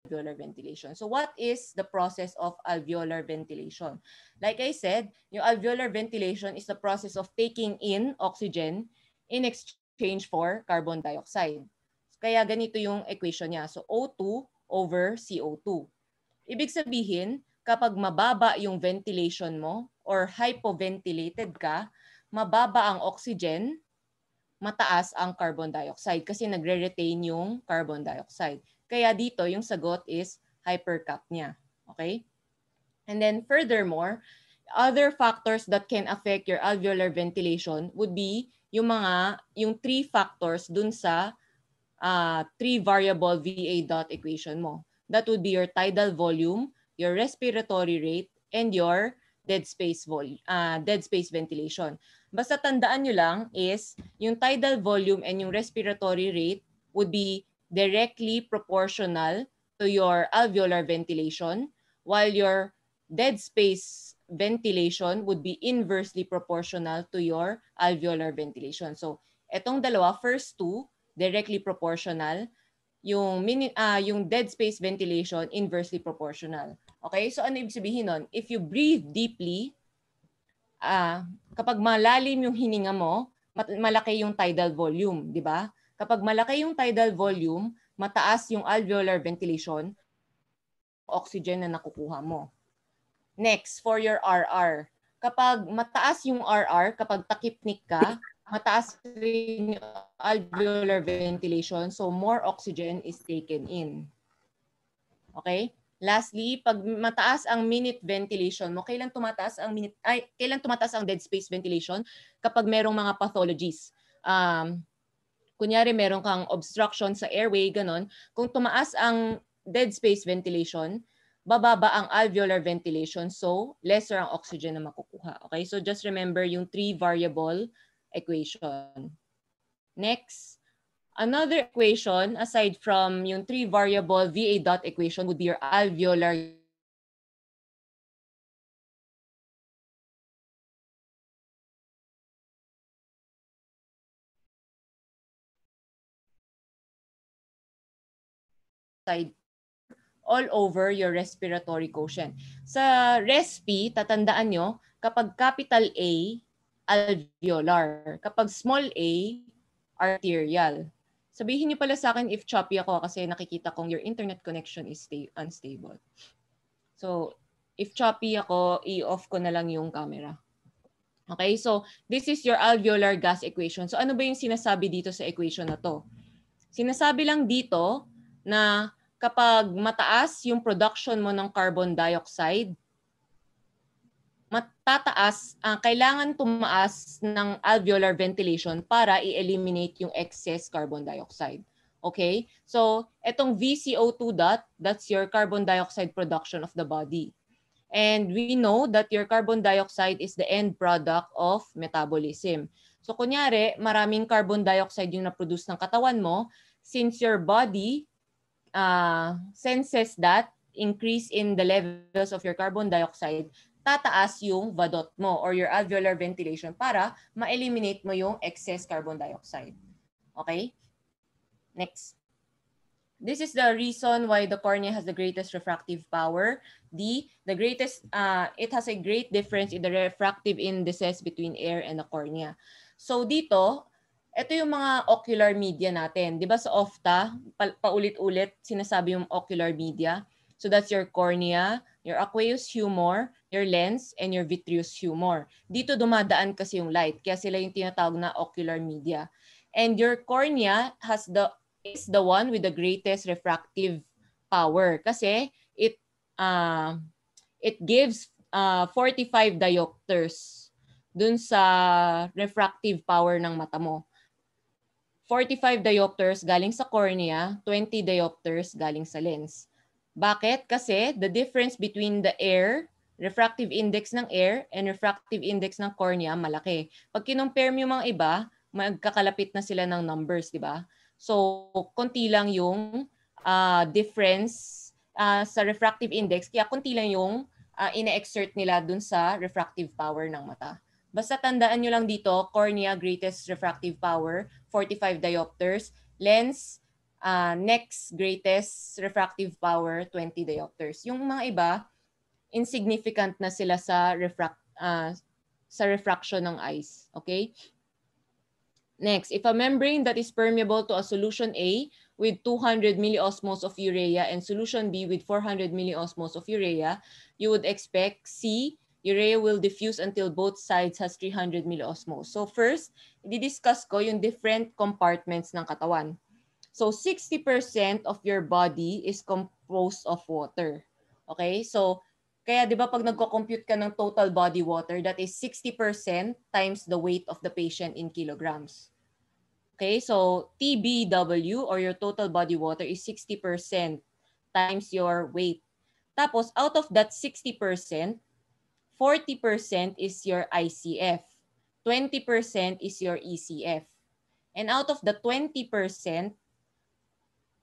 alveolar ventilation. So what is the process of alveolar ventilation? Like I said, yung alveolar ventilation is the process of taking in oxygen in exchange for carbon dioxide. Kaya ganito yung equation niya. So O2 over CO2. Ibig sabihin, kapag mababa yung ventilation mo or hypoventilated ka, mababa ang oxygen, mataas ang carbon dioxide kasi nagre-retain yung carbon dioxide. Kaya dito yung sagot is hypercapnia. Okay? And then furthermore, other factors that can affect your alveolar ventilation would be yung three factors dun sa three variable VA dot equation mo. That would be your tidal volume, your respiratory rate, and your dead space ventilation. Basta tandaan nyo lang is yung tidal volume and yung respiratory rate would be directly proportional to your alveolar ventilation, while your dead space ventilation would be inversely proportional to your alveolar ventilation. So, etong dalawa, first two, directly proportional. Yung dead space ventilation, inversely proportional. Okay? So, ano ibig sabihin nun? If you breathe deeply, kapag malalim yung hininga mo, malaki yung tidal volume, di ba? Kapag malaki yung tidal volume, mataas yung alveolar ventilation, oxygen na nakukuha mo. Next, for your RR. Kapag mataas yung RR, kapag takipnik ka, mataas rin yung alveolar ventilation, so more oxygen is taken in. Okay? Lastly, pag mataas ang minute ventilation mo, kailan tumataas ang dead space ventilation? Kapag merong mga pathologies. Kunyari meron kang obstruction sa airway, ganon. Kung tumaas ang dead space ventilation, bababa ang alveolar ventilation, so lesser ang oxygen na makukuha. Okay? So just remember yung three variable equation. Next, another equation aside from yung three variable VA dot equation would be your alveolar side all over your respiratory quotient. Sa RESPI, tatandaan nyo, kapag capital A, alveolar. Kapag small a, arterial. Sabihin niyo pala sa akin if choppy ako kasi nakikita kong your internet connection is unstable. So, if choppy ako, i-off ko na lang yung camera. Okay, so this is your alveolar gas equation. So ano ba yung sinasabi dito sa equation na to? Sinasabi lang dito na kapag mataas yung production mo ng carbon dioxide, kailangan tumaas ng alveolar ventilation para i-eliminate yung excess carbon dioxide. Okay? So, etong VCO2 that's your carbon dioxide production of the body. And we know that your carbon dioxide is the end product of metabolism. So, kunyari, maraming carbon dioxide yung na-produce ng katawan mo, since your body senses that increase in the levels of your carbon dioxide, tataas yung VADOT mo or your alveolar ventilation para ma-eliminate mo yung excess carbon dioxide. Okay? Next. This is the reason why the cornea has the greatest refractive power. It has a great difference in the refractive indices between air and the cornea. So dito, ito yung mga ocular media natin. Di ba sa OFTA, paulit-ulit sinasabi yung ocular media. So that's your cornea, your aqueous humor, your lens, and your vitreous humor. Dito dumadaan kasi yung light, kaya sila yung tinatawag na ocular media. And your cornea is the one with the greatest refractive power kasi it gives 45 diopters dun sa refractive power ng mata mo. 45 diopters galing sa cornea, 20 diopters galing sa lens. Bakit? Kasi the difference between the refractive index ng air and refractive index ng cornea malaki. Pag kinumpare mo yung mga iba, magkakalapit na sila ng numbers, di ba? So, konti lang yung difference sa refractive index, kaya konti lang yung ina-exert nila dun sa refractive power ng mata. Basta tandaan nyo lang dito, cornea, greatest refractive power, 45 diopters. Lens, next greatest refractive power, 20 diopters. Yung mga iba, insignificant na sila sa refraction ng eyes. Okay? Next, if a membrane that is permeable to a solution A with 200 milliosmoles of urea and solution B with 400 milliosmoles of urea, you would expect C, urea will diffuse until both sides has 300 milliosmoles. So first, i-discuss ko yung different compartments ng katawan. So 60% of your body is composed of water. Okay? So kaya 'di ba pag nagko-compute ka ng total body water, that is 60% times the weight of the patient in kilograms. Okay? So TBW or your total body water is 60% times your weight. Tapos out of that 60%, 40% is your ICF. 20% is your ECF. And out of the 20%,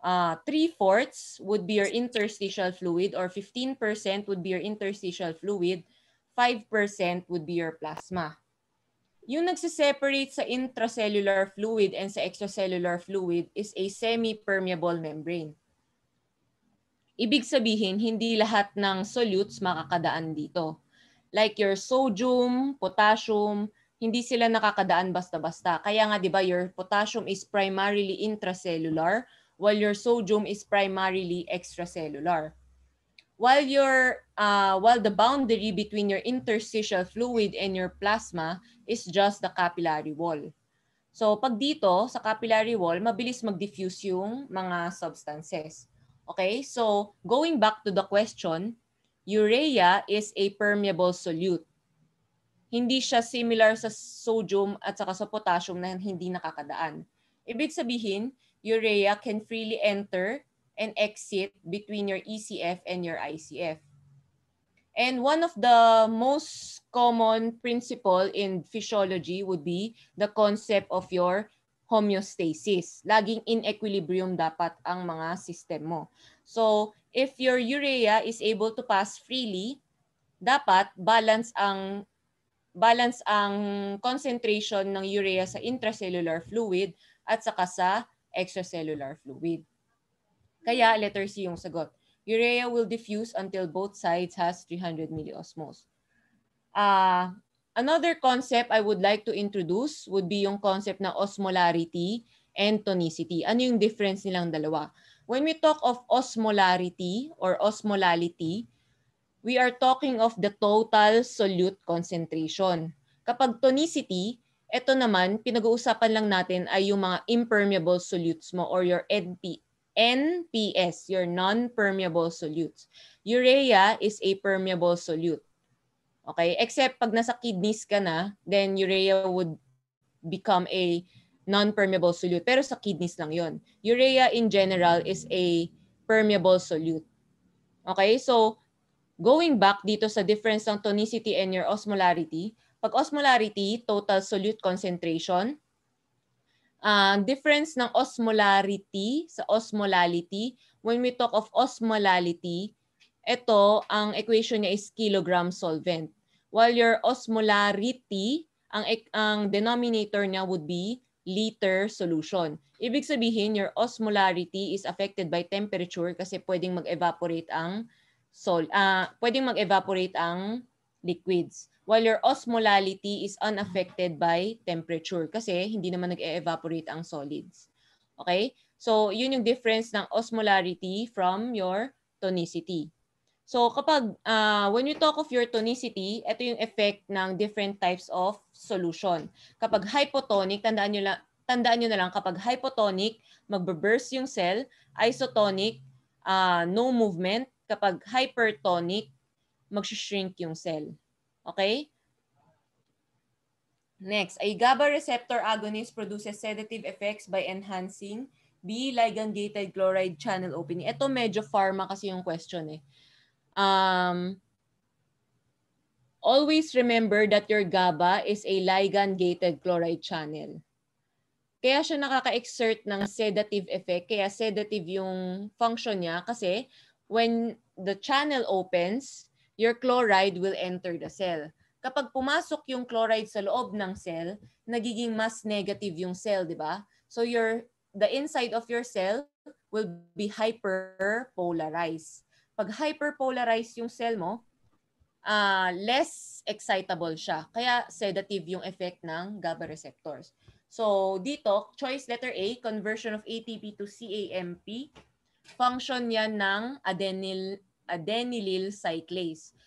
3/4 would be your interstitial fluid, or 15% would be your interstitial fluid, 5% would be your plasma. Yung nagsiseparate sa intracellular fluid and sa extracellular fluid is a semi-permeable membrane. Ibig sabihin, hindi lahat ng solutes makakadaan dito. Like your sodium, potassium, hindi sila nakakadaan basta-basta. Kaya nga 'di ba, your potassium is primarily intracellular while your sodium is primarily extracellular. While the boundary between your interstitial fluid and your plasma is just the capillary wall. So pag dito sa capillary wall, mabilis mag-diffuse yung mga substances. Okay? So going back to the question, urea is a permeable solute. Hindi siya similar sa sodium at saka sa potassium na hindi nakakadaan. Ibig sabihin, urea can freely enter and exit between your ECF and your ICF. And one of the most common principle in physiology would be the concept of your homeostasis. Laging in equilibrium dapat ang mga system mo. So, if your urea is able to pass freely, dapat balance ang concentration ng urea sa intracellular fluid at saka sa extracellular fluid. Kaya letter C yung sagot. Urea will diffuse until both sides has 300 milliosmoles. Another concept I would like to introduce would be yung concept na osmolarity and tonicity. Ano yung difference nilang dalawa? When we talk of osmolarity or osmolality, we are talking of the total solute concentration. Kapag tonicity, ito naman, pinag-uusapan lang natin ay yung mga impermeable solutes mo or your NPS, your non-permeable solutes. Urea is a permeable solute. Okay? Except pag nasa kidneys ka na, then urea would become a non-permeable solute. Pero sa kidneys lang yon. Urea in general is a permeable solute. Okay? So, going back dito sa difference ng tonicity and your osmolarity, pag osmolarity, total solute concentration. Difference ng osmolarity sa osmolality, when we talk of osmolality, ito, ang equation niya is kilogram solvent. While your osmolarity, ang denominator niya would be liter solution. Ibig sabihin, your osmolarity is affected by temperature kasi pwedeng mag-evaporate ang liquids. While your osmolality is unaffected by temperature kasi hindi naman nag-e-evaporate ang solids. Okay? So, yun yung difference ng osmolarity from your tonicity. So, kapag, when you talk of your tonicity, ito yung effect ng different types of solution. Kapag hypotonic, tandaan nyo na lang, kapag hypotonic, magbe-burst yung cell. Isotonic, no movement. Kapag hypertonic, mag-shrink yung cell. Okay? Next, a GABA receptor agonist produces sedative effects by enhancing B. Ligand-gated chloride channel opening. Ito medyo pharma kasi yung question eh. Always remember that your GABA is a ligand-gated chloride channel. Kaya siya nakaka-exert ng sedative effect, kaya sedative yung function niya kasi when the channel opens, your chloride will enter the cell. Kapag pumasok yung chloride sa loob ng cell, nagiging mas negative yung cell, di ba? So the inside of your cell will be hyperpolarized. Pag hyperpolarized yung cell mo, less excitable siya. Kaya sedative yung effect ng GABA receptors. So dito, choice letter A, conversion of ATP to CAMP. Function yan ng adenylyl cyclase.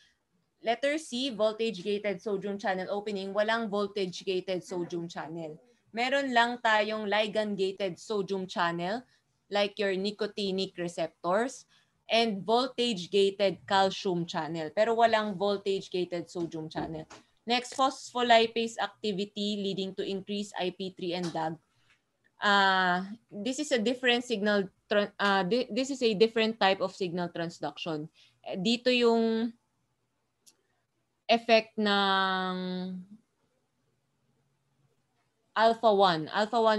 Letter C, voltage-gated sodium channel opening. Walang voltage-gated sodium channel. Meron lang tayong ligand-gated sodium channel like your nicotinic receptors and voltage-gated calcium channel. Pero walang voltage-gated sodium channel. Next, phospholipase activity leading to increased IP3 and DAG. This is a different signal. This is a different type of signal transduction. Dito yung effect ng alpha-1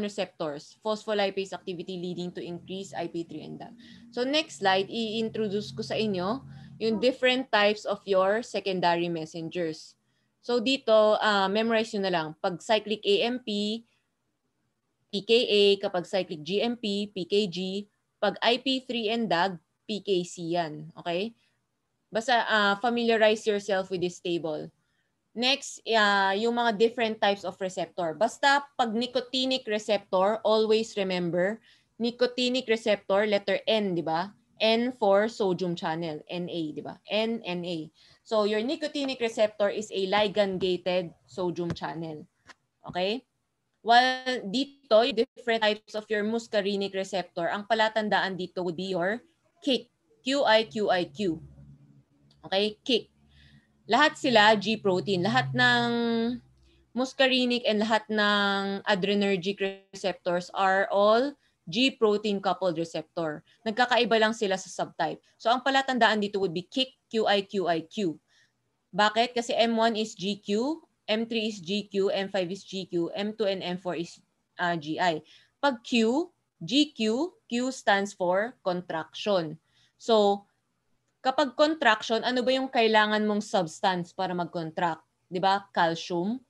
receptors, phospholipase activity leading to increased IP3 and DAG. So next slide, i-introduce ko sa inyo yung different types of your secondary messengers. So dito, memorize nyo na lang. Pag cyclic AMP, PKA, kapag cyclic GMP, PKG, pag IP3 and DAG, PKC yan. Okay? Basta familiarize yourself with this table. Next, yung mga different types of receptor. Basta pag nicotinic receptor, always remember, nicotinic receptor, letter N, di ba? N for sodium channel, Na, di ba? NNA. So your nicotinic receptor is a ligand-gated sodium channel. Okay? While dito, yung different types of your muscarinic receptor, ang palatandaan dito would be your KIC. QIQIQ. Okay? KIC. Lahat sila G-protein. Lahat ng muscarinic and lahat ng adrenergic receptors are all G-protein coupled receptor. Nagkakaiba lang sila sa subtype. So ang palatandaan dito would be KIC, QIQIQ. Bakit? Kasi M1 is GQ, M3 is GQ, M5 is GQ, M2 and M4 is GI. Pag Q, GQ, Q stands for contraction. So, kapag contraction, ano ba yung kailangan mong substance para mag-contract? 'Di ba? Calcium.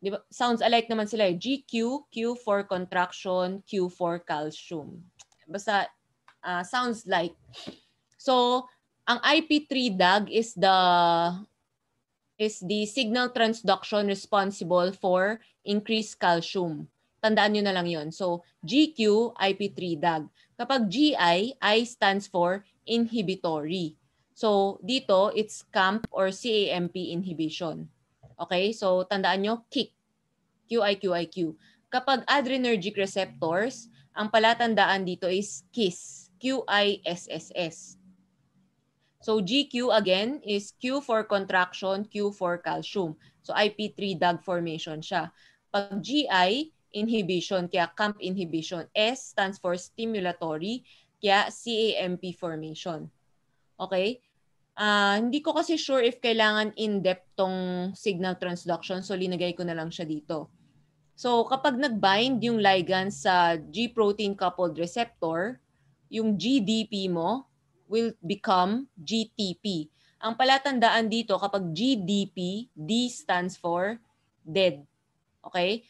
'Di ba? Sounds alike naman sila eh. GQ, Q for contraction, Q for calcium. Basta sounds like. So, ang IP3 DAG is the signal transduction responsible for increased calcium. Tandaan nyo na lang yon. So, GQ, IP3 DAG. Kapag GI, I stands for inhibitory. So, dito, it's CAMP or CAMP inhibition. Okay? So, tandaan nyo, KIC, QIQIQ. Kapag adrenergic receptors, ang palatandaan dito is KISS, QISSS. So, GQ again is Q for contraction, Q for calcium. So, IP3 DAG formation siya. Pag GI, inhibition, kaya CAMP inhibition. S stands for stimulatory, kaya CAMP formation. Okay? Hindi ko kasi sure if kailangan in-depth tong signal transduction, so linagay ko na lang siya dito. So, kapag nag-bind yung ligand sa G-protein coupled receptor, yung GDP mo will become GTP. Ang palatandaan dito, kapag GDP, D stands for dead. Okay?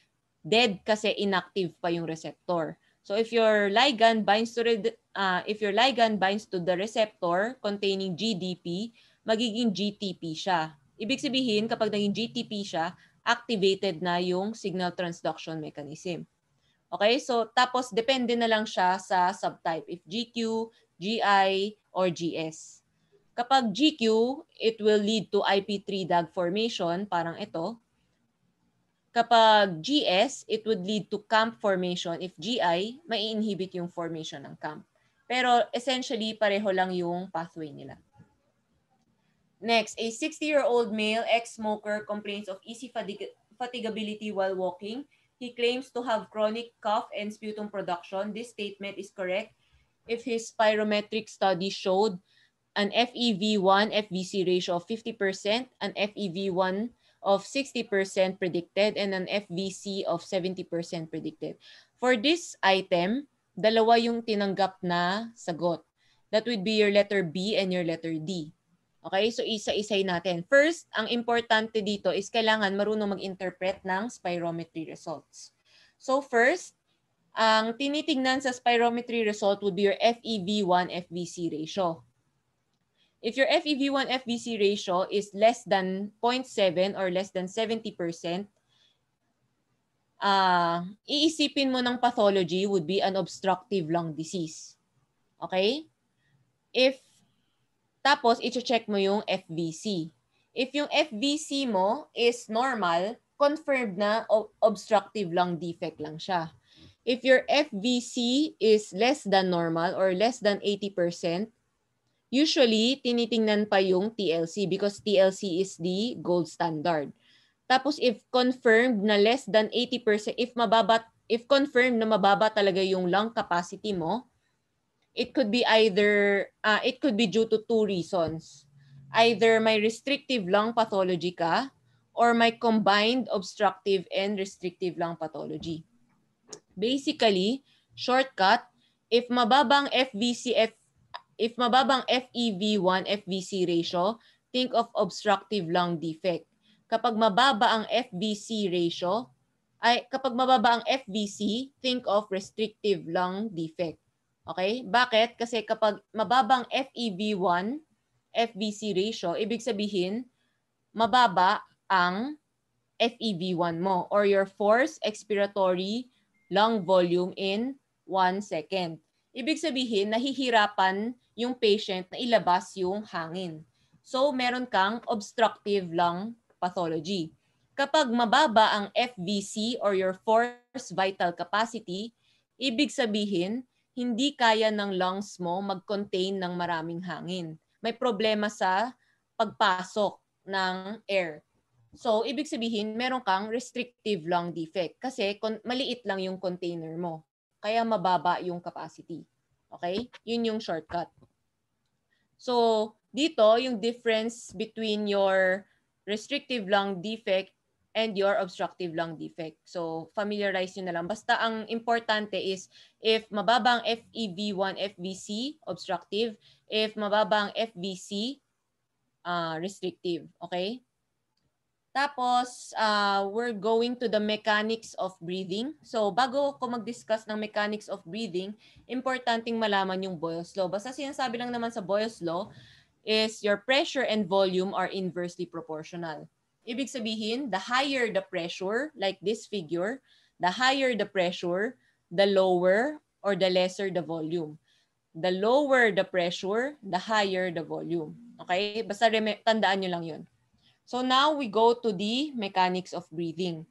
Dead kasi inactive pa yung receptor. So if your ligand binds to the receptor containing GDP, magiging GTP siya. Ibig sabihin, kapag naging GTP siya, activated na yung signal transduction mechanism. Okay? So tapos depende na lang siya sa subtype, if GQ, GI, or GS. Kapag GQ, it will lead to IP3 DAG formation, parang ito. Kapag GS, it would lead to CAMP formation. If GI, mai-inhibit yung formation ng CAMP. Pero essentially, pareho lang yung pathway nila. Next, a 60-year-old male ex-smoker complains of easy fatigability while walking. He claims to have chronic cough and sputum production. This statement is correct if his spirometric study showed an FEV1 FVC ratio of 50%, an FEV1 of 60% predicted, and an FVC of 70% predicted. For this item, dalawa yung tinanggap na sagot. That would be your letter B and your letter D. Okay, so isa-isay natin. First, ang importante dito is kailangan marunong mag-interpret ng spirometry results. So first, ang tinitingnan sa spirometry result would be your FEV1 FVC ratio. If your FEV1 FVC ratio is less than 0.7 or less than 70%, iisipin mo ng pathology would be an obstructive lung disease. Okay? Tapos, i-check mo yung FVC. If yung FVC mo is normal, confirmed na obstructive lung defect lang siya. If your FVC is less than normal or less than 80%, usually, tinitingnan pa yung TLC because TLC is the gold standard. Tapos if confirmed na less than 80%, if confirmed na mababa talaga yung lung capacity mo, it could be due to two reasons. Either may restrictive lung pathology ka or may combined obstructive and restrictive lung pathology. Basically, shortcut, if mababang FEV1 FVC ratio, think of obstructive lung defect. Kapag mababa ang FVC ratio, kapag mababa ang FVC, think of restrictive lung defect. Okay? Bakit? Kasi kapag mababang FEV1 FVC ratio, ibig sabihin mababa ang FEV1 mo or your forced expiratory lung volume in 1 second. Ibig sabihin, nahihirapan yung patient na ilabas yung hangin. So, meron kang obstructive lung pathology. Kapag mababa ang FVC or your forced vital capacity, ibig sabihin, hindi kaya ng lungs mo mag-contain ng maraming hangin. May problema sa pagpasok ng air. So, ibig sabihin, meron kang restrictive lung defect kasi maliit lang yung container mo. Kaya mababa yung capacity. Okay? Yun yung shortcut. So, dito, yung difference between your restrictive lung defect and your obstructive lung defect. So, familiarize nyo na lang. Basta ang importante is if mababang FEV1, FVC, obstructive. If mababang FVC, restrictive. Okay? Tapos, we're going to the mechanics of breathing. So, bago ko mag-discuss ng mechanics of breathing, importanteng malaman yung Boyle's Law. Basta sinasabi lang naman sa Boyle's Law is your pressure and volume are inversely proportional. Ibig sabihin, the higher the pressure, like this figure, the higher the pressure, the lower or the lesser the volume. The lower the pressure, the higher the volume. Okay? Basta tandaan nyo lang yun. So now we go to the mechanics of breathing.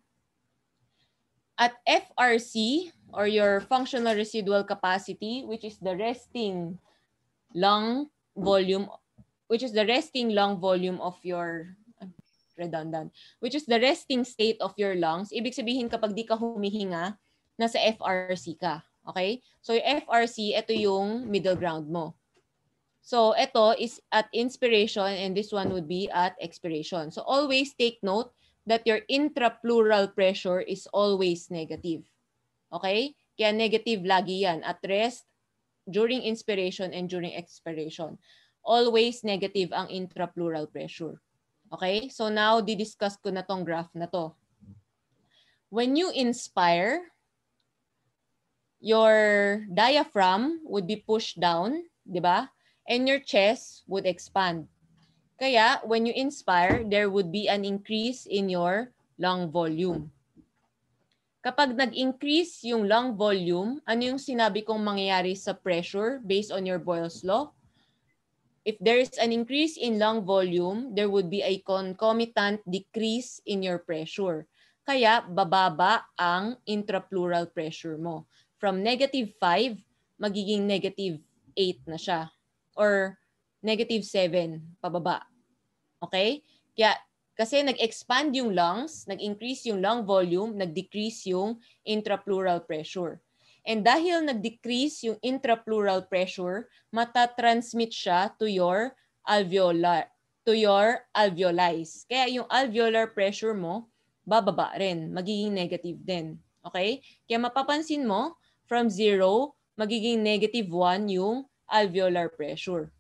At FRC, or your functional residual capacity, which is the resting lung volume, of your which is the resting state of your lungs. Ibig sabihin kapag di ka humihinga, nasa FRC ka. Okay? So yung FRC, ito yung middle ground mo. So, ito is at inspiration and this one would be at expiration. So, always take note that your intrapleural pressure is always negative. Okay? Kaya negative lagi yan at rest, during inspiration and during expiration. Always negative ang intrapleural pressure. Okay? So, now, didiscuss ko na tong graph na to. When you inspire, your diaphragm would be pushed down, di ba? And your chest would expand. Kaya, when you inspire, there would be an increase in your lung volume. Kapag nag-increase yung lung volume, ano yung sinabi kong mangyayari sa pressure based on your Boyle's Law? If there is an increase in lung volume, there would be a concomitant decrease in your pressure. Kaya, bababa ang intrapleural pressure mo. From -5, magiging -8 na siya. Or -7 pababa. Okay? Kaya kasi nag-expand yung lungs, nag-increase yung lung volume, nag-decrease yung intrapleural pressure. And dahil nag-decrease yung intrapleural pressure, matatransmit siya to your alveoli. Kaya yung alveolar pressure mo, bababa rin, magiging negative din. Okay? Kaya mapapansin mo, from 0, magiging -1 yung alveolar pressure.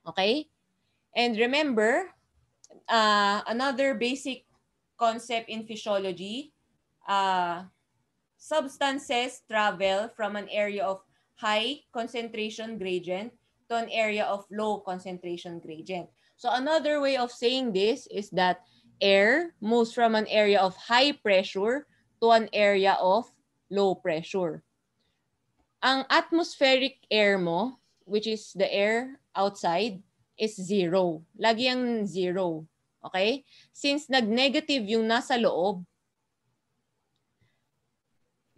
Okay? And remember, another basic concept in physiology, substances travel from an area of high concentration gradient to an area of low concentration gradient. So another way of saying this is that air moves from an area of high pressure to an area of low pressure. Ang atmospheric air mo, which is the air outside, is zero. Lagi ang zero. Okay? Since nag-negative yung nasa loob,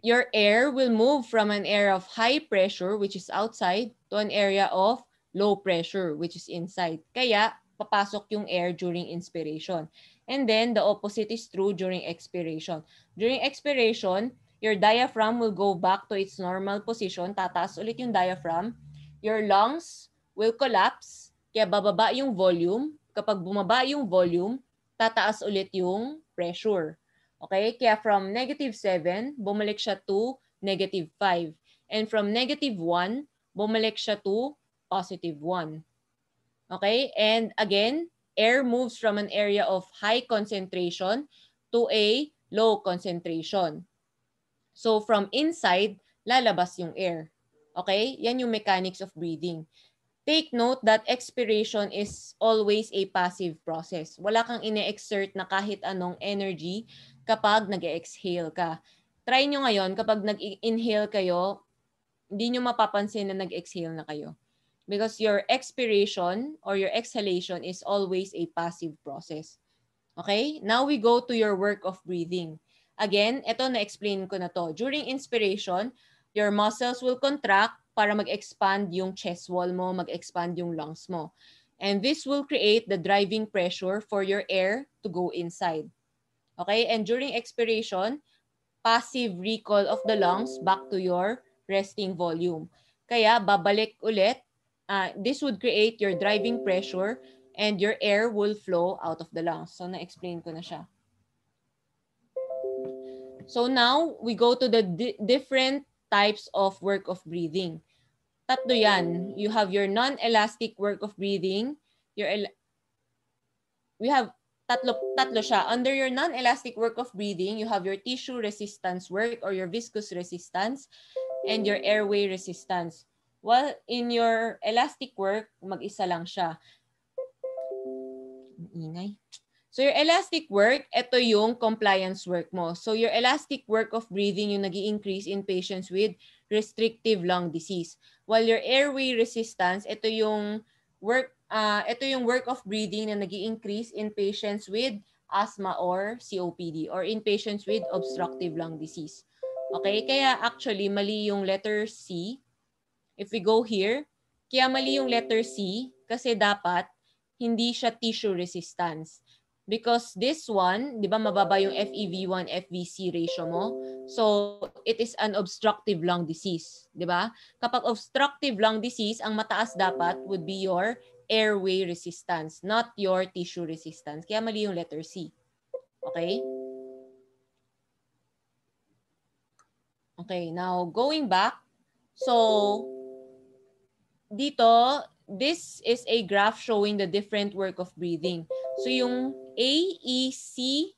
your air will move from an area of high pressure, which is outside, to an area of low pressure, which is inside. Kaya, papasok yung air during inspiration. And then, the opposite is true during expiration. During expiration, your diaphragm will go back to its normal position. Tataas ulit yung diaphragm. Your lungs will collapse. Kaya bababa yung volume. Kapag bumaba yung volume, tataas ulit yung pressure. Okay? Kaya from -7, bumalik siya to -5. And from -1, bumalik siya to +1. Okay? And again, air moves from an area of high concentration to a low concentration. So from inside, lalabas yung air. Okay? Yan yung mechanics of breathing. Take note that expiration is always a passive process. Wala kang ine-exert na kahit anong energy kapag nag-exhale ka. Try nyo ngayon, kapag nag-inhale kayo, hindi nyo mapapansin na nag-exhale na kayo. Because your expiration or your exhalation is always a passive process. Okay? Now we go to your work of breathing. Again, ito na-explain ko na to. During inspiration, your muscles will contract para mag-expand yung chest wall mo, mag-expand yung lungs mo. And this will create the driving pressure for your air to go inside. Okay? And during expiration, passive recall of the lungs back to your resting volume. Kaya babalik ulit. This would create your driving pressure and your air will flow out of the lungs. So na-explain ko na siya. So now, we go to the different types of work of breathing. Tatlo yan. You have your non-elastic work of breathing. We have tatlo siya. Under your non-elastic work of breathing, you have your tissue resistance work or your viscous resistance and your airway resistance. While in your elastic work, mag-isa lang siya. Ingay. So your elastic work, ito yung compliance work mo. So your elastic work of breathing yung nag-i-increase in patients with restrictive lung disease. While your airway resistance, ito yung work of breathing na nag-i-increase in patients with asthma or COPD or in patients with obstructive lung disease. Okay? Kaya actually mali yung letter C. If we go here, kaya mali yung letter C kasi dapat hindi siya tissue resistance. Because this one, di ba mababa yung FEV1, FVC ratio mo? So, it is an obstructive lung disease. Di ba? Kapag obstructive lung disease, ang mataas dapat would be your airway resistance, not your tissue resistance. Kaya mali yung letter C. Okay? Okay, now going back. So, dito, this is a graph showing the different work of breathing. So yung AECA,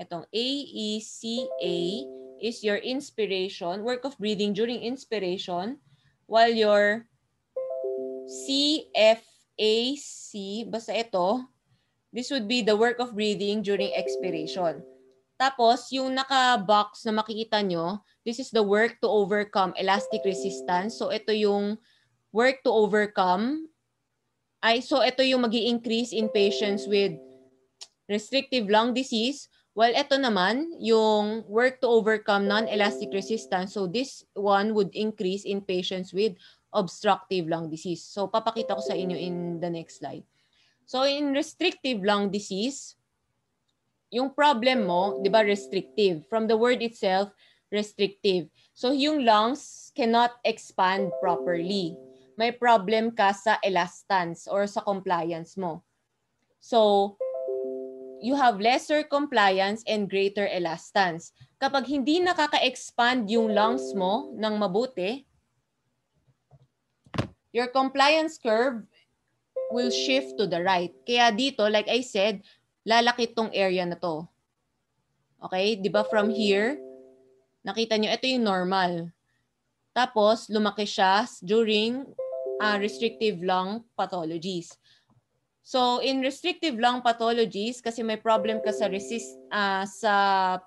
itong AECA is your inspiration, work of breathing during inspiration, while your CFAC, basta ito, this would be the work of breathing during expiration. Tapos, yung naka-box na makikita nyo, this is the work to overcome elastic resistance. So, ito yung work to overcome. So, ito yung magi-increase in patients with restrictive lung disease. While ito naman, yung work to overcome non-elastic resistance. So, this one would increase in patients with obstructive lung disease. So, papakita ko sa inyo in the next slide. So, in restrictive lung disease, yung problem mo, di ba, restrictive. From the word itself, restrictive. So, yung lungs cannot expand properly. May problem ka sa elastance or sa compliance mo. So, you have lesser compliance and greater elastance. Kapag hindi nakaka-expand yung lungs mo ng mabuti, your compliance curve will shift to the right. Kaya dito, like I said, lalaki tong area na to. Okay? Di ba from here, nakita nyo, ito yung normal. Tapos, lumaki siya during restrictive lung pathologies. So, in restrictive lung pathologies, kasi may problem ka sa sa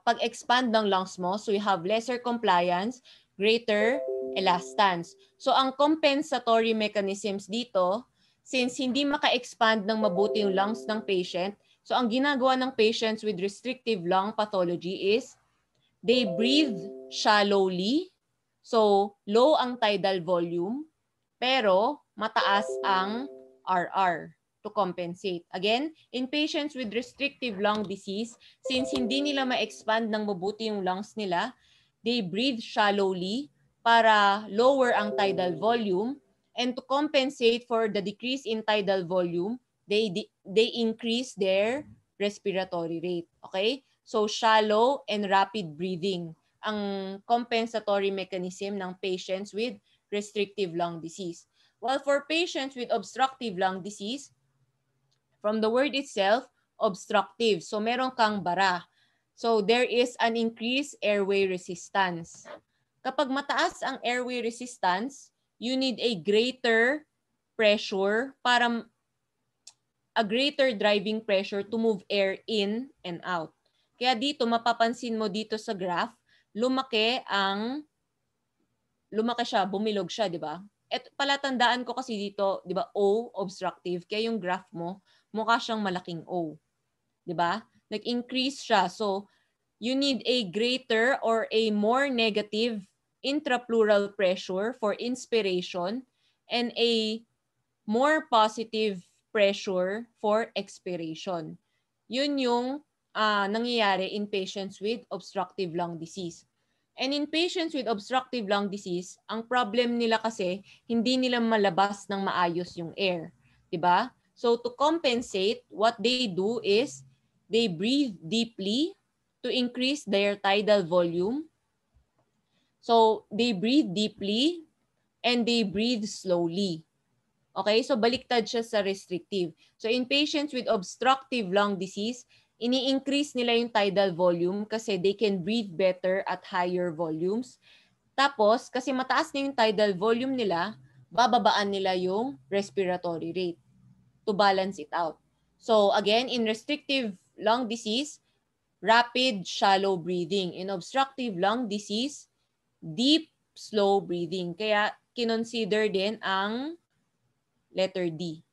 pag-expand ng lungs mo, so you have lesser compliance, greater elastance. So, ang compensatory mechanisms dito, since hindi maka-expand ng mabuti yung lungs ng patient, so ang ginagawa ng patients with restrictive lung pathology is they breathe shallowly. So, low ang tidal volume, pero mataas ang RR to compensate. Again, in patients with restrictive lung disease, since hindi nila ma-expand ng mabuti yung lungs nila, they breathe shallowly para lower ang tidal volume, and to compensate for the decrease in tidal volume, they increase their respiratory rate. Okay? So shallow and rapid breathing ang compensatory mechanism ng patients with restrictive lung disease. While for patients with obstructive lung disease, from the word itself, obstructive. So meron kang bara. So there is an increased airway resistance. Kapag mataas ang airway resistance, you need a greater pressure para a greater driving pressure to move air in and out. Kaya dito, mapapansin mo dito sa graph, lumaki siya, bumilog siya, di ba? At palatandaan ko kasi dito, di ba, O, obstructive, kaya yung graph mo, mukha siyang malaking O. Di ba? Nag-increase siya. So, you need a greater or a more negative intrapleural pressure for inspiration and a more positive pressure for expiration. Yun yung nangyayari in patients with obstructive lung disease. And in patients with obstructive lung disease, ang problem nila kasi, hindi nila malabas ng maayos yung air. Diba? So to compensate, what they do is, they breathe deeply to increase their tidal volume. So they breathe deeply and they breathe slowly. Okay? So baliktad siya sa restrictive. So in patients with obstructive lung disease, ini-increase nila yung tidal volume kasi they can breathe better at higher volumes. Tapos, kasi mataas na yung tidal volume nila, bababaan nila yung respiratory rate to balance it out. So again, in restrictive lung disease, rapid, shallow breathing. In obstructive lung disease, deep, slow breathing. Kaya kinonsider din ang letter D.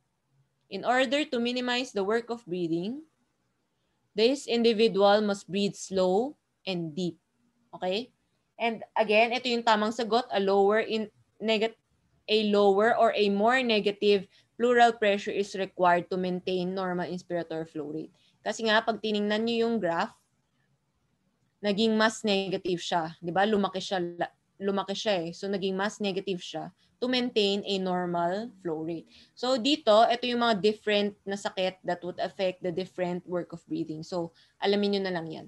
In order to minimize the work of breathing, this individual must breathe slow and deep. Okay? And again, ito yung tamang sagot, a lower or a more negative pleural pressure is required to maintain normal inspiratory flow rate. Kasi nga, pag tiningnan nyo yung graph, naging mas negative siya. Di ba? Lumaki siya eh. So, naging mas negative siya to maintain a normal flow rate. So, dito, ito yung mga different na sakit that would affect the different work of breathing. So, alamin nyo na lang yan.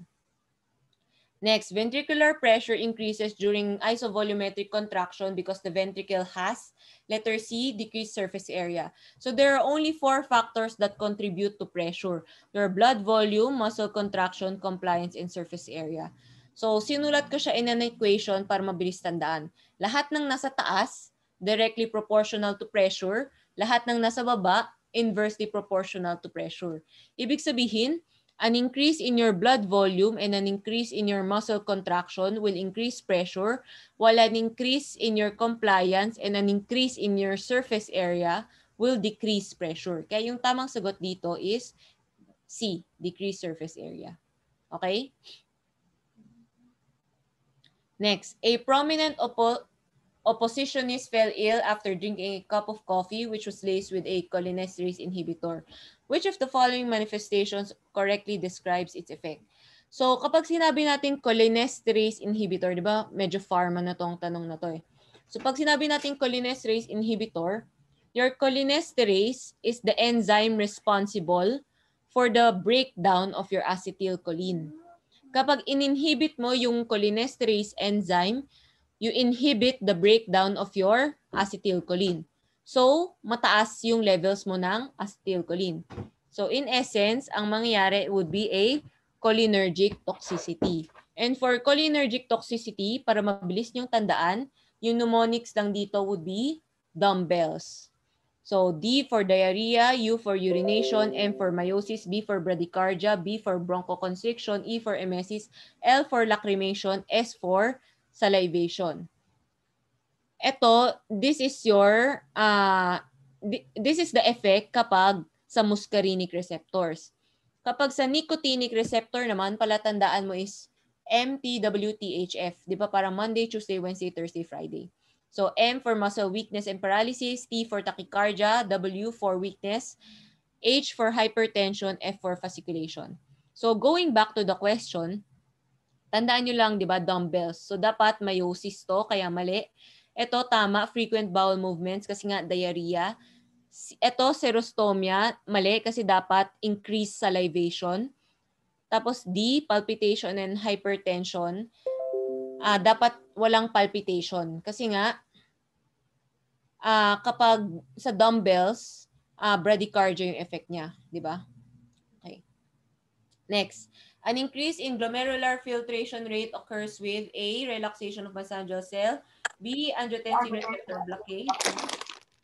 Next, ventricular pressure increases during isovolumetric contraction because the ventricle has, letter C, decreased surface area. So there are only 4 factors that contribute to pressure. Your blood volume, muscle contraction, compliance, and surface area. So sinulat ko siya in an equation para mabilis tandaan. Lahat ng nasa taas, directly proportional to pressure. Lahat ng nasa baba, inversely proportional to pressure. Ibig sabihin, an increase in your blood volume and an increase in your muscle contraction will increase pressure, while an increase in your compliance and an increase in your surface area will decrease pressure. Kaya yung tamang sagot dito is C, decrease surface area. Okay? Next, a prominent oppositionist fell ill after drinking a cup of coffee which was laced with a cholinesterase inhibitor. Which of the following manifestations correctly describes its effect? So, kapag sinabi natin cholinesterase inhibitor, di ba? Medyo pharma na tong tanong na to eh. So, pag sinabi natin cholinesterase inhibitor, your cholinesterase is the enzyme responsible for the breakdown of your acetylcholine. Kapag in-inhibit mo yung cholinesterase enzyme, you inhibit the breakdown of your acetylcholine. So, mataas yung levels mo ng acetylcholine. So, in essence, ang mangyayari would be a cholinergic toxicity. And for cholinergic toxicity, para mabilis niyong tandaan, yung mnemonics lang dito would be dumbbells. So D for diarrhea, U for urination, M for meiosis, B for bradycardia, B for bronchoconstriction, E for emesis, L for lacrimation, S for salivation. Ito, this is the effect kapag sa muscarinic receptors. Kapag sa nicotinic receptor naman, palatandaan mo is MTWTHF. Di ba parang Monday, Tuesday, Wednesday, Thursday, Friday. So M for muscle weakness and paralysis, T for tachycardia, W for weakness, H for hypertension, F for fasciculation. So going back to the question, tandaan nyo lang, di ba, dumbbells. So dapat meiosis to, kaya mali. Ito tama, frequent bowel movements kasi nga diarrhea. Ito serostomia, mali kasi dapat increased salivation. Tapos D, palpitation and hypertension. Dapat walang palpitation kasi nga kapag sa dumbbells, bradycardia yung effect niya, di ba? Okay. Next, an increase in glomerular filtration rate occurs with A, relaxation of mesangial cell, B, angiotensin receptor blockade,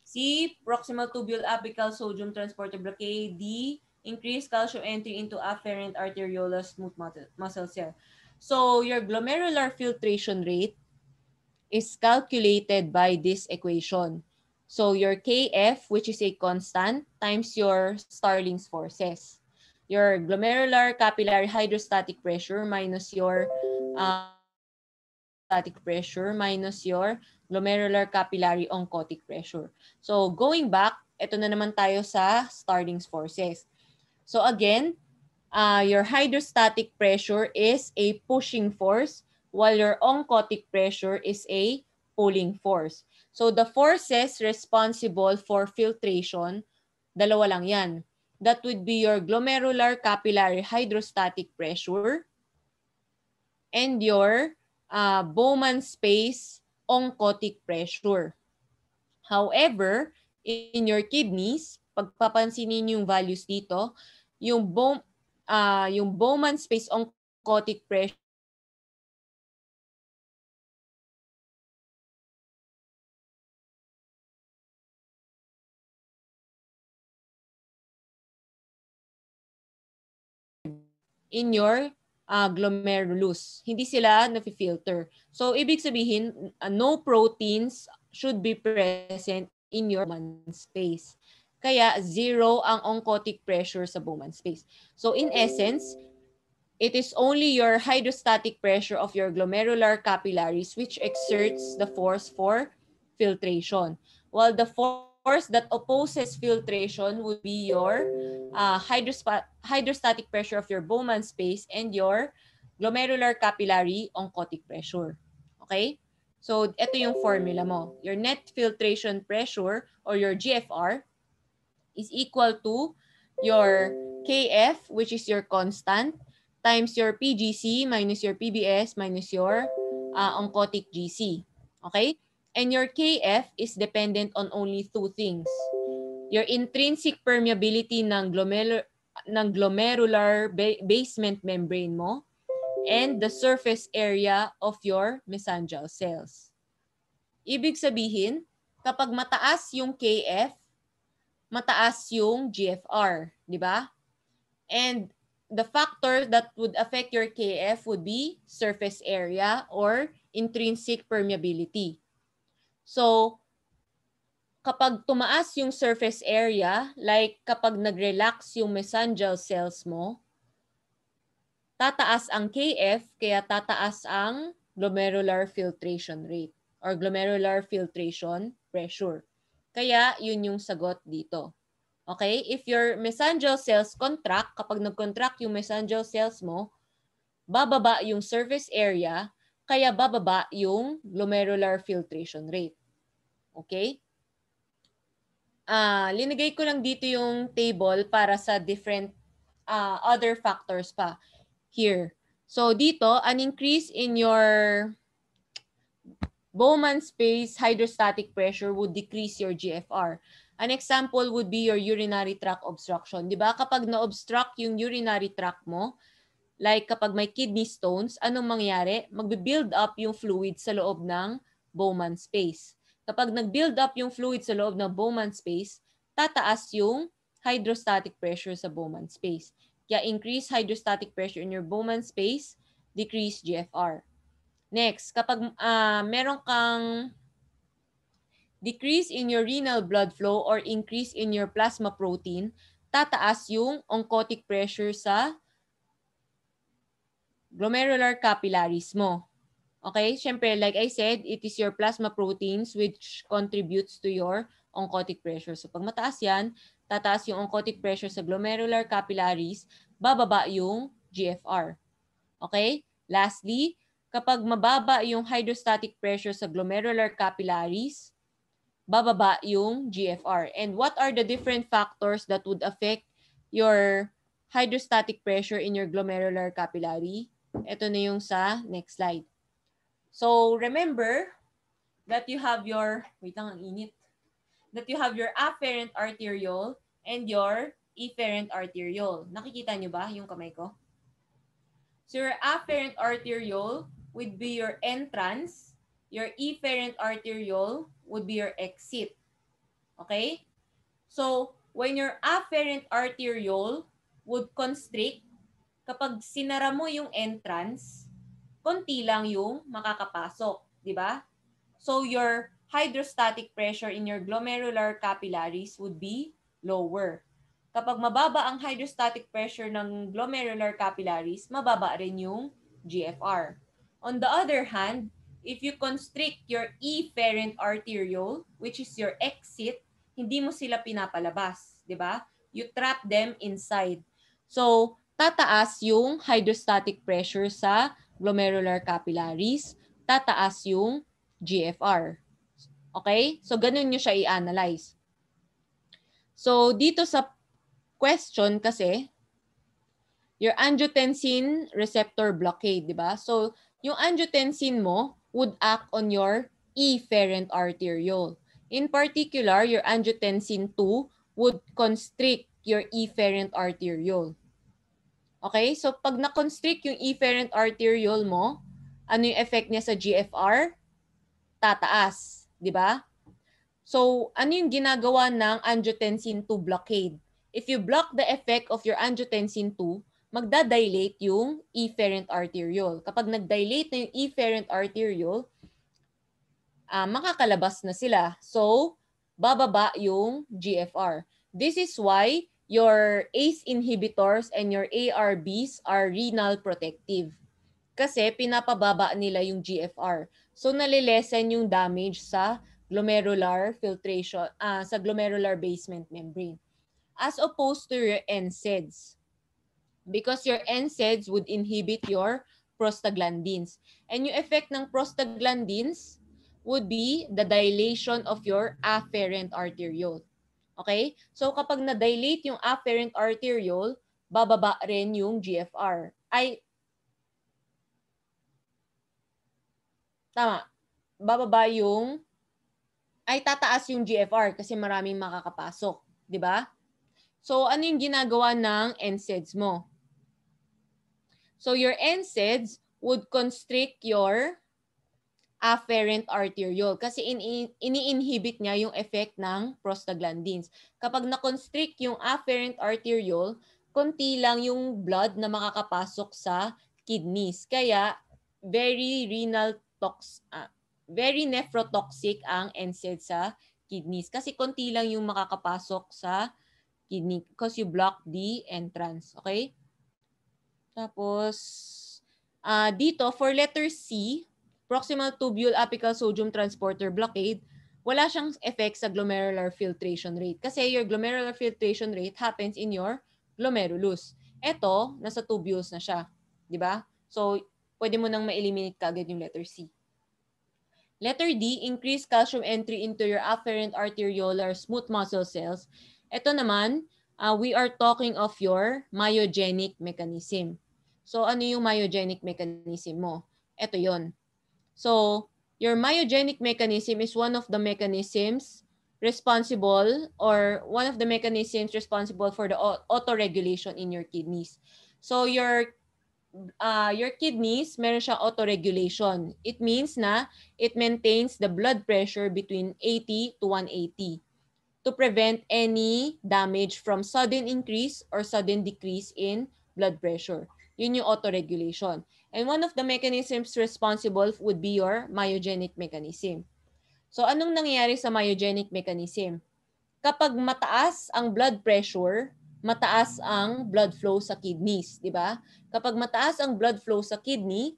C, proximal tubule apical sodium transporter blockade, D, increased calcium entry into afferent arteriolar smooth muscle cell. So your glomerular filtration rate is calculated by this equation. So your Kf, which is a constant, times your Starling's forces. Your glomerular capillary hydrostatic pressure minus your static pressure minus your glomerular capillary oncotic pressure. So going back, ito na naman tayo sa Starling's forces. So again, your hydrostatic pressure is a pushing force while your oncotic pressure is a pulling force. So the forces responsible for filtration, dalawa lang yan. That would be your glomerular capillary hydrostatic pressure and your Bowman space oncotic pressure. However, in your kidneys, pagpapansinin yung values dito, yung Bowman space oncotic pressure in your glomerulus. Hindi sila na-filter. So, ibig sabihin, no proteins should be present in your Bowman space. Kaya, zero ang oncotic pressure sa Bowman space. So, in essence, it is only your hydrostatic pressure of your glomerular capillaries which exerts the force for filtration. While the force that opposes filtration would be your hydrostatic pressure of your Bowman space and your glomerular capillary oncotic pressure. Okay? So, ito yung formula mo. Your net filtration pressure or your GFR is equal to your Kf, which is your constant, times your PGC minus your PBS minus your oncotic GC. Okay? And your Kf is dependent on only two things. Your intrinsic permeability ng glomerular basement membrane mo and the surface area of your mesangial cells. Ibig sabihin, kapag mataas yung Kf, mataas yung GFR, di ba? And the factor that would affect your Kf would be surface area or intrinsic permeability. So, kapag tumaas yung surface area, like kapag nag-relax yung mesangial cells mo, tataas ang Kf, kaya tataas ang glomerular filtration rate or glomerular filtration pressure. Kaya yun yung sagot dito. Okay? If your mesangial cells contract, kapag nag-contract yung mesangial cells mo, bababa yung surface area, kaya bababa yung glomerular filtration rate. Okay? Linagay ko lang dito yung table para sa different other factors pa here. So dito, an increase in your Bowman space hydrostatic pressure would decrease your GFR. An example would be your urinary tract obstruction. Di ba? Kapag na-obstruct yung urinary tract mo, Like kapag may kidney stones, anong mangyayari? Magbe-build up yung fluid sa loob ng Bowman space. Kapag nag-build up yung fluid sa loob ng Bowman space, tataas yung hydrostatic pressure sa Bowman space. Kaya increase hydrostatic pressure in your Bowman space, decrease GFR. Next, kapag meron kang decrease in your renal blood flow or increase in your plasma protein, tataas yung oncotic pressure sa glomerular capillaries mo. Okay? Siyempre, like I said, it is your plasma proteins which contributes to your oncotic pressure. So, pag mataas yan, tataas yung oncotic pressure sa glomerular capillaries, bababa yung GFR. Okay? Lastly, kapag mababa yung hydrostatic pressure sa glomerular capillaries, bababa yung GFR. And what are the different factors that would affect your hydrostatic pressure in your glomerular capillary? Ito na yung sa next slide. So, remember that you have your, wait lang, ang init, that you have your afferent arteriole and your efferent arteriole. Nakikita nyo ba yung kamay ko? So, your afferent arteriole would be your entrance. Your efferent arteriole would be your exit. Okay? So, when your afferent arteriole would constrict, kapag sinara mo yung entrance, konti lang yung makakapasok, di ba? So, your hydrostatic pressure in your glomerular capillaries would be lower. Kapag mababa ang hydrostatic pressure ng glomerular capillaries, mababa rin yung GFR. On the other hand, if you constrict your efferent arteriole, which is your exit, hindi mo sila pinapalabas, di ba? You trap them inside. So, tataas yung hydrostatic pressure sa glomerular capillaries, tataas yung GFR. Okay? So, ganun nyo siya i-analyze. So, dito sa question kasi, your angiotensin receptor blockade, di ba? So, yung angiotensin mo would act on your efferent arteriole. In particular, your angiotensin 2 would constrict your efferent arteriole. Okay? So, pag na-constrict yung efferent arteriole mo, ano yung effect niya sa GFR? Tataas. Di ba? So, ano yung ginagawa ng angiotensin 2 blockade? If you block the effect of your angiotensin 2, magdadilate yung efferent arteriole. Kapag nagdilate na yung efferent arteriole, makakalabas na sila. So, bababa yung GFR. This is why your ACE inhibitors and your ARBs are renal protective. Kasi pinapababa nila yung GFR. So, nalilesen yung damage sa glomerular filtration, sa glomerular basement membrane. As opposed to your NSAIDs. Because your NSAIDs would inhibit your prostaglandins. And yung effect ng prostaglandins would be the dilation of your afferent arteriole. Okay? So kapag na-dilate yung afferent arteriole, bababa rin yung GFR. Tataas yung GFR kasi maraming makakapasok. Di ba? So ano yung ginagawa ng NSAIDs mo? So your NSAIDs would constrict your afferent arteriole kasi ini-inhibit niya yung effect ng prostaglandins. Kapag na-constrict yung afferent arteriole, konti lang yung blood na makakapasok sa kidneys. Kaya very nephrotoxic ang NSAID sa kidneys kasi konti lang yung makakapasok sa kidney because you block the entrance. Okay? Tapos, dito, for letter C, proximal tubule apical sodium transporter blockade, wala siyang effect sa glomerular filtration rate. Kasi your glomerular filtration rate happens in your glomerulus. Ito, nasa tubules na siya. Di ba? So, pwede mo nang ma-eliminate kaagad yung letter C. Letter D, increase calcium entry into your afferent arteriolar smooth muscle cells. Ito naman, we are talking of your myogenic mechanism. So, ano yung myogenic mechanism mo? Ito yon. So, your myogenic mechanism is one of the mechanisms responsible for the autoregulation in your kidneys. So, your your kidneys, meron siyang autoregulation. It means na it maintains the blood pressure between 80 to 180 to prevent any damage from sudden increase or sudden decrease in blood pressure. Yun yung autoregulation. And one of the mechanisms responsible would be your myogenic mechanism. So anong nangyayari sa myogenic mechanism? Kapag mataas ang blood pressure, mataas ang blood flow sa kidneys, di ba? Kapag mataas ang blood flow sa kidney,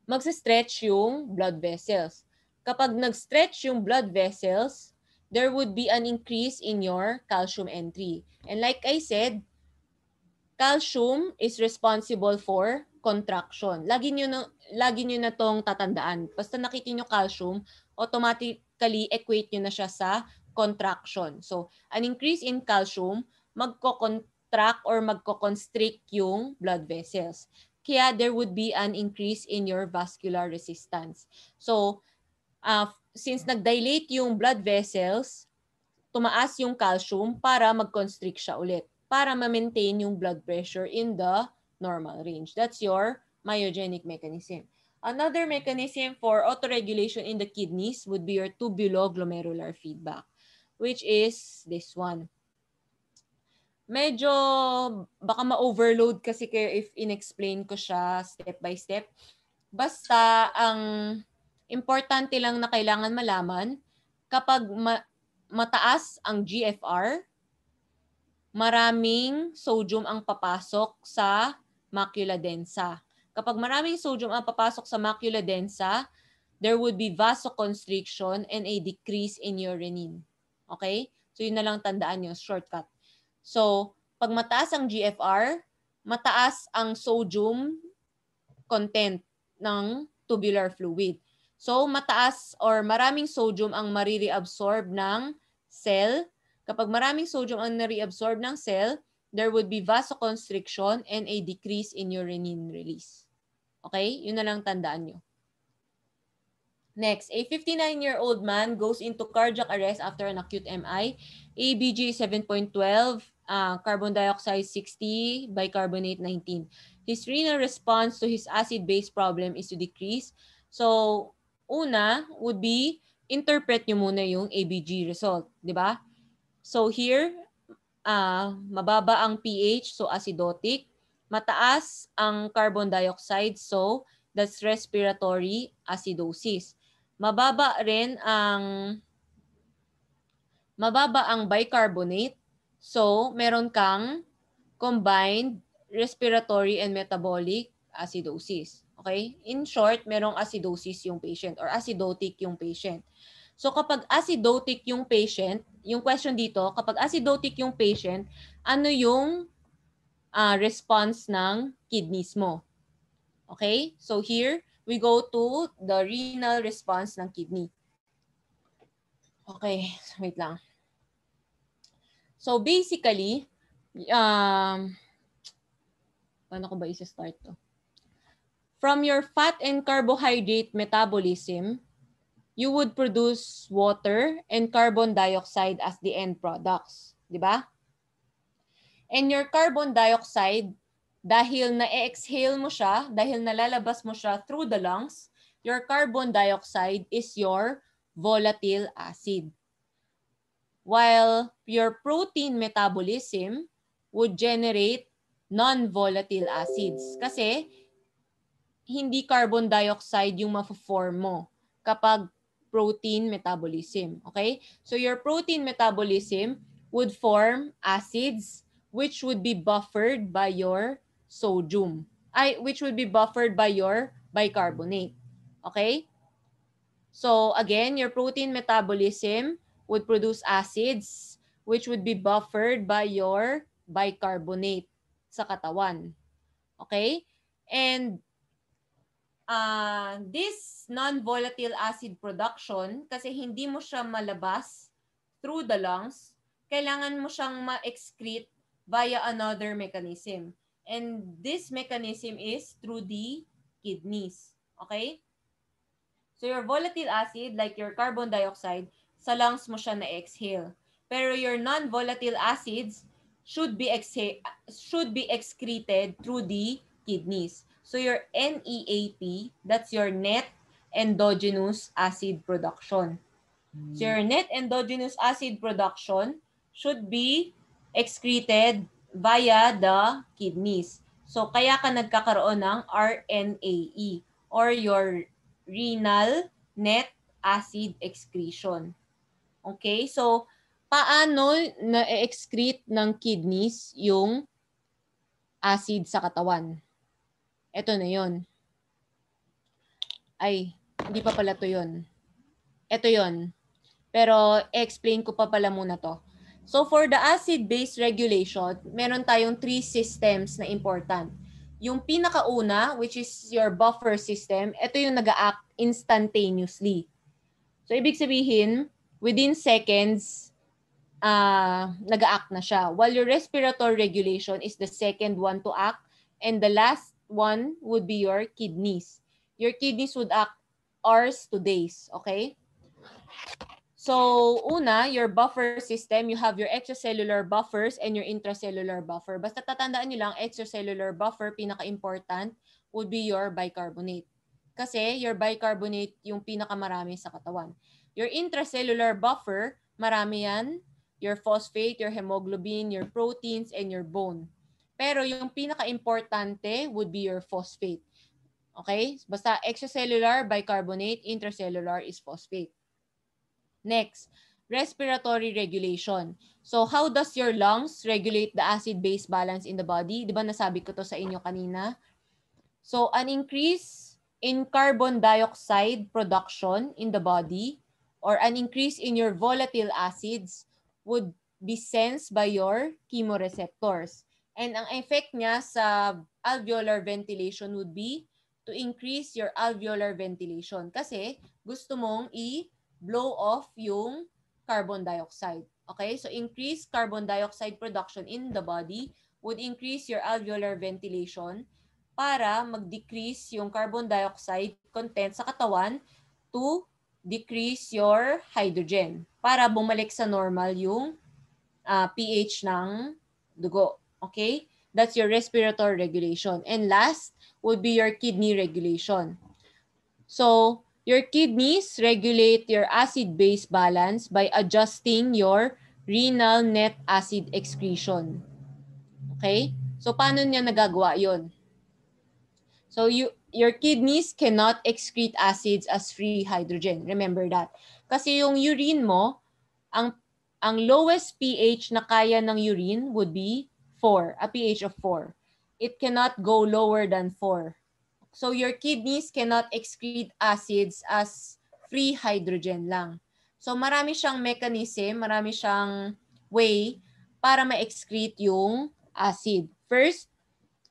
magse-stretch yung blood vessels. Kapag nag-stretch yung blood vessels, there would be an increase in your calcium entry. And like I said, calcium is responsible for contraction. Lagi nyo na tong tatandaan. Basta nakita nyo calcium, automatically equate nyo na siya sa contraction. So, an increase in calcium, magko-contract or magko-constrict yung blood vessels. Kaya there would be an increase in your vascular resistance. So, since nag-dilate yung blood vessels, tumaas yung calcium para mag-constrict siya ulit, para ma-maintain yung blood pressure in the normal range. That's your myogenic mechanism. Another mechanism for autoregulation in the kidneys would be your tubuloglomerular feedback, which is this one. Medyo baka ma-overload kasi kayo if in-explain ko siya step by step. Basta ang importante lang na kailangan malaman, kapag mataas ang GFR, maraming sodium ang papasok sa macula densa. Kapag maraming sodium ang papasok sa macula densa, there would be vasoconstriction and a decrease in your renin. Okay? So yun na lang tandaan nyo, shortcut. So, pag mataas ang GFR, mataas ang sodium content ng tubular fluid. So, mataas or maraming sodium ang marireabsorb ng cell. Kapag maraming sodium ang nare-absorb ng cell, there would be vasoconstriction and a decrease in your renin release. Okay? Yun na lang tandaan nyo. Next, a 59-year-old man goes into cardiac arrest after an acute MI. ABG 7.12, carbon dioxide 60, bicarbonate 19. His renal response to his acid-base problem is to decrease. So, una would be, interpret nyo muna yung ABG result, di ba? So here, mababa ang pH, so acidotic. Mataas ang carbon dioxide, so that's respiratory acidosis. Mababa ang bicarbonate, so meron kang combined respiratory and metabolic acidosis. Okay? In short, merong acidosis yung patient or acidotic yung patient. So kapag acidotic yung patient, yung question dito, kapag acidotic yung patient, ano yung response ng kidneys mo? Okay? So here, we go to the renal response ng kidney. Okay, wait lang. So basically, paano ko ba isa-start to? From your fat and carbohydrate metabolism, you would produce water and carbon dioxide as the end products. Di ba? And your carbon dioxide, dahil na-exhale mo siya, dahil nalalabas mo siya through the lungs, your carbon dioxide is your volatile acid. While your protein metabolism would generate non-volatile acids. Kasi hindi carbon dioxide yung ma-form mo kapag protein metabolism. Okay? So your protein metabolism would form acids which would be buffered by your sodium. Which would be buffered by your bicarbonate. Okay? So again, your protein metabolism would produce acids which would be buffered by your bicarbonate sa katawan. Okay? And this non-volatile acid production, kasi hindi mo siya malabas through the lungs, kailangan mo siyang ma-excrete via another mechanism. And this mechanism is through the kidneys. Okay? So your volatile acid, like your carbon dioxide, sa lungs mo siya na-exhale. Pero your non-volatile acids should be excreted through the kidneys. So your NEAP, that's your net endogenous acid production. So your net endogenous acid production should be excreted via the kidneys. So kaya ka nagkakaroon ng RNAE or your renal net acid excretion. Okay? So paano na-excrete ng kidneys yung acid sa katawan? Ito na yon. Ay, hindi pa pala to yon. Ito yon. Pero explain ko pa pala muna to. So for the acid-base regulation, meron tayong 3 systems na important. Yung pinakauna, which is your buffer system, ito yung nag-act instantaneously. So ibig sabihin, within seconds, nag-act na siya. While your respiratory regulation is the second one to act, and the last one would be your kidneys. Your kidneys would act hours to days, okay? So, una, your buffer system, you have your extracellular buffers and your intracellular buffer. Basta tatandaan nyo lang, extracellular buffer, pinaka-important, would be your bicarbonate. Kasi your bicarbonate yung pinakamarami sa katawan. Your intracellular buffer, marami yan, your phosphate, your hemoglobin, your proteins, and your bone. Pero yung pinaka-importante would be your phosphate. Okay? Basta extracellular, bicarbonate, intracellular is phosphate. Next, respiratory regulation. So how does your lungs regulate the acid-base balance in the body? Di ba nasabi ko to sa inyo kanina? So an increase in carbon dioxide production in the body or an increase in your volatile acids would be sensed by your chemoreceptors. And ang effect niya sa alveolar ventilation would be to increase your alveolar ventilation. Kasi gusto mong blow off yung carbon dioxide. Okay? So increased carbon dioxide production in the body would increase your alveolar ventilation para mag-decrease yung carbon dioxide content sa katawan to decrease your hydrogen para bumalik sa normal yung pH ng dugo. Okay? That's your respiratory regulation. And last would be your kidney regulation. So, your kidneys regulate your acid-base balance by adjusting your renal net acid excretion. Okay? So, paano niya nagagawa yun? So, your kidneys cannot excrete acids as free hydrogen. Remember that. Kasi yung urine mo, ang lowest pH na kaya ng urine would be 4, a pH of 4. It cannot go lower than 4. So your kidneys cannot excrete acids as free hydrogen lang. So marami siyang mechanism, marami siyang way para ma-excrete yung acid. First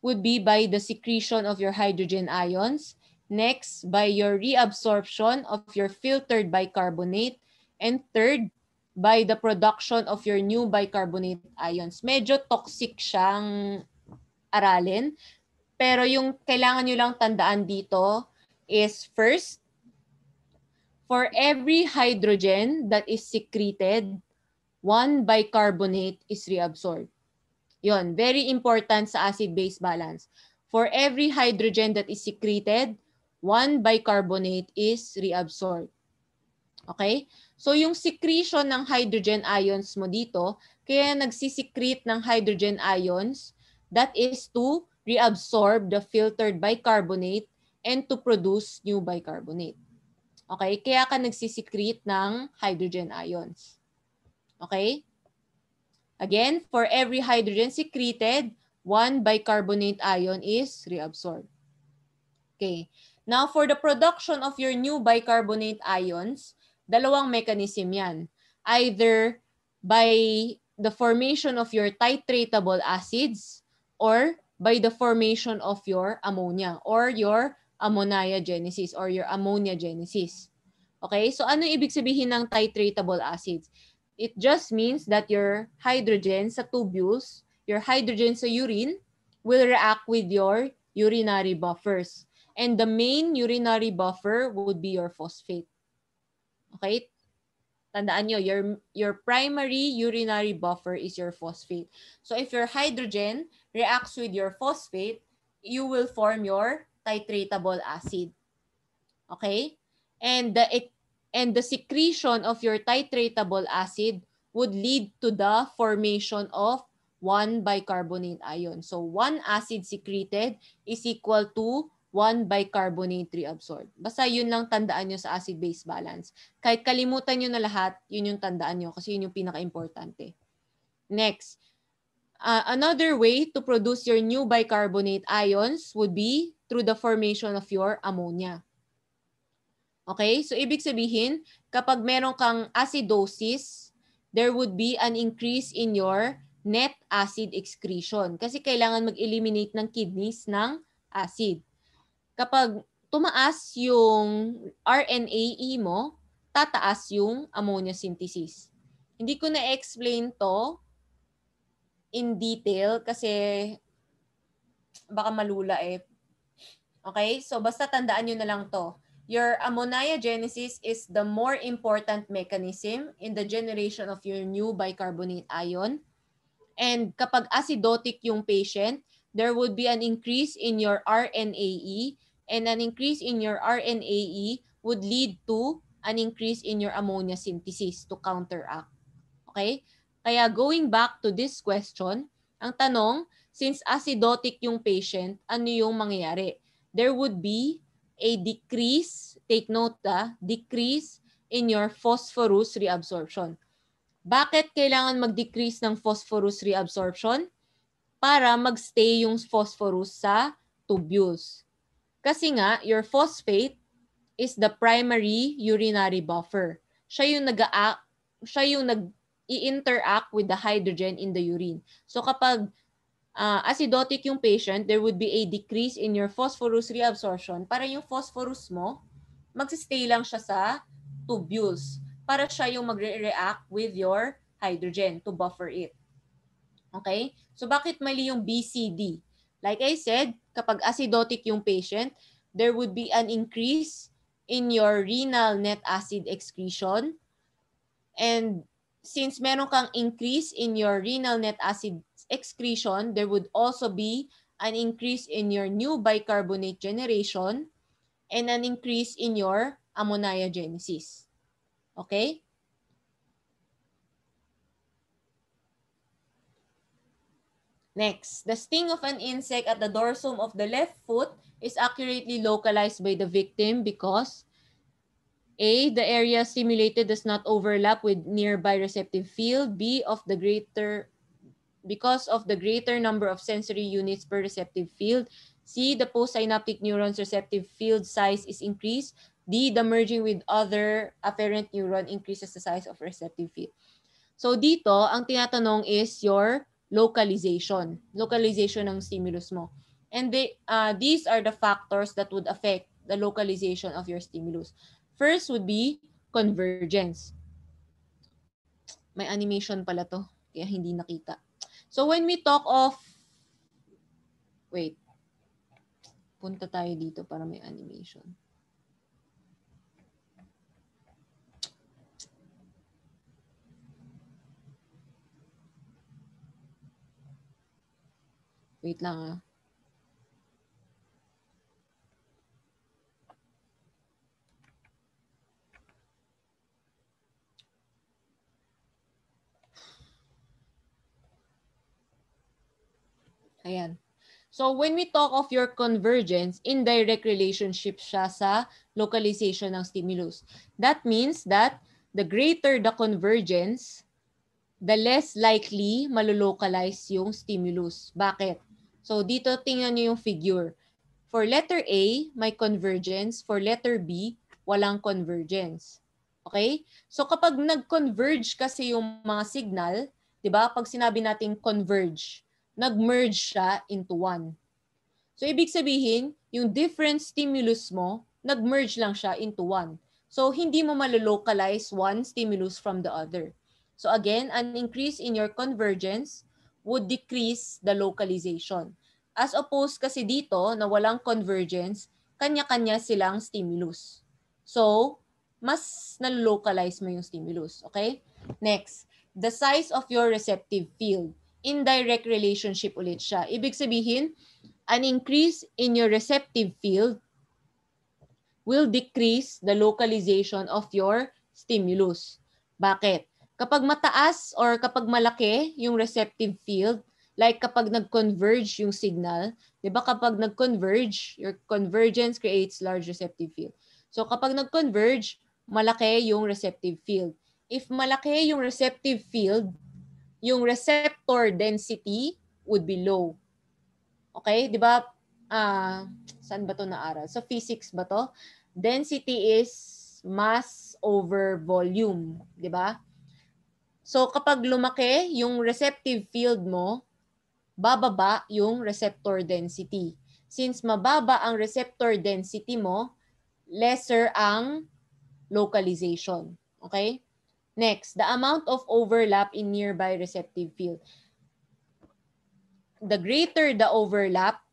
would be by the secretion of your hydrogen ions. Next, by your reabsorption of your filtered bicarbonate. And third, by the production of your new bicarbonate ions. Medyo toxic siyang aralin. Pero yung kailangan nyo lang tandaan dito is first, for every hydrogen that is secreted, 1 bicarbonate is reabsorbed. Yon, very important sa acid-base balance. For every hydrogen that is secreted, 1 bicarbonate is reabsorbed. Okay? So yung secretion ng hydrogen ions mo dito, kaya nagsisecrete ng hydrogen ions, that is to reabsorb the filtered bicarbonate and to produce new bicarbonate. Okay? Kaya ka nagsisecrete ng hydrogen ions. Okay? Again, for every hydrogen secreted, 1 bicarbonate ion is reabsorbed. Okay. Now, for the production of your new bicarbonate ions, dalawang mechanism yan. Either by the formation of your titratable acids or by the formation of your ammonia or your ammoniogenesis or your ammonia genesis. Okay? So, ano ibig sabihin ng titratable acids? It just means that your hydrogen sa tubules, your hydrogen sa urine, will react with your urinary buffers. And the main urinary buffer would be your phosphate. Okay? Tandaan nyo, your primary urinary buffer is your phosphate. So if your hydrogen reacts with your phosphate, you will form your titratable acid. Okay? And the secretion of your titratable acid would lead to the formation of 1 bicarbonate ion. So 1 acid secreted is equal to 1 bicarbonate reabsorbed. Basta yun lang tandaan nyo sa acid-base balance. Kahit kalimutan nyo na lahat, yun yung tandaan nyo kasi yun yung pinaka-importante. Next, another way to produce your new bicarbonate ions would be through the formation of your ammonia. Okay? So, ibig sabihin, kapag meron kang acidosis, there would be an increase in your net acid excretion. Kasi kailangan mag-eliminate ng kidneys ng acid. Kapag tumaas yung RNAe mo, tataas yung ammonia synthesis. Hindi ko na-explain to in detail kasi baka malula eh. Okay? So, basta tandaan nyo na lang to. Your ammoniogenesis is the more important mechanism in the generation of your new bicarbonate ion. And kapag acidotic yung patient, there would be an increase in your RNAe, and an increase in your RNAe would lead to an increase in your ammonia synthesis to counteract. Okay? Kaya going back to this question, ang tanong, since acidotic yung patient, ano yung mangyayari? There would be a decrease, take note decrease in your phosphorus reabsorption. Bakit kailangan mag-decrease ng phosphorus reabsorption? Para magstay yung phosphorus sa tubules. Kasi nga, your phosphate is the primary urinary buffer. Siya yung nag-i-interact with the hydrogen in the urine. So kapag acidotic yung patient, there would be a decrease in your phosphorus reabsorption para yung phosphorus mo, magsistay lang siya sa tubules para siya yung magre-react with your hydrogen to buffer it. Okay? So bakit mali yung BCD? Like I said, kapag acidotic yung patient, there would be an increase in your renal net acid excretion. And since meron kang increase in your renal net acid excretion, there would also be an increase in your new bicarbonate generation and an increase in your ammoniogenesis. Okay? Next, the sting of an insect at the dorsum of the left foot is accurately localized by the victim because A, the area stimulated does not overlap with nearby receptive field. B, because of the greater number of sensory units per receptive field. C, the postsynaptic neuron's receptive field size is increased. D, the merging with other afferent neuron increases the size of receptive field. So dito, ang tinatanong is your localization. Localization ng stimulus mo. And these are the factors that would affect the localization of your stimulus. First would be convergence. May animation pala to, kaya hindi nakita. So when we talk of, wait, punta tayo dito para may animation. Wait lang . Ayan. So when we talk of your convergence, indirect relationship siya sa localization ng stimulus. That means that the greater the convergence, the less likely malolocalize yung stimulus. Bakit? So dito tingnan niyo yung figure. For letter A, may convergence. For letter B, walang convergence. Okay? So kapag nag-converge kasi yung mga signal, 'di ba? Pag sinabi nating converge, nag-merge siya into one. So ibig sabihin, yung different stimulus mo, nag-merge lang siya into one. So hindi mo malolocalize one stimulus from the other. So again, an increase in your convergence would decrease the localization. As opposed kasi dito na walang convergence, kanya-kanya silang stimulus. So, mas nalocalize mo yung stimulus. Okay? Next, the size of your receptive field. Indirect relationship ulit siya. Ibig sabihin, An increase in your receptive field will decrease the localization of your stimulus. Bakit? Kapag mataas or kapag malaki yung receptive field, like kapag nag-converge yung signal, di ba kapag nag-converge, your convergence creates large receptive field. So kapag nag-converge, malaki yung receptive field. If malaki yung receptive field, yung receptor density would be low. Okay? Di ba? Saan ba to naaral? So physics ba to? Density is mass over volume. Di ba? So kapag lumaki yung receptive field mo, bababa yung receptor density. Since mababa ang receptor density mo, lesser ang localization. Okay? Next, the amount of overlap in nearby receptive field. The greater the overlap,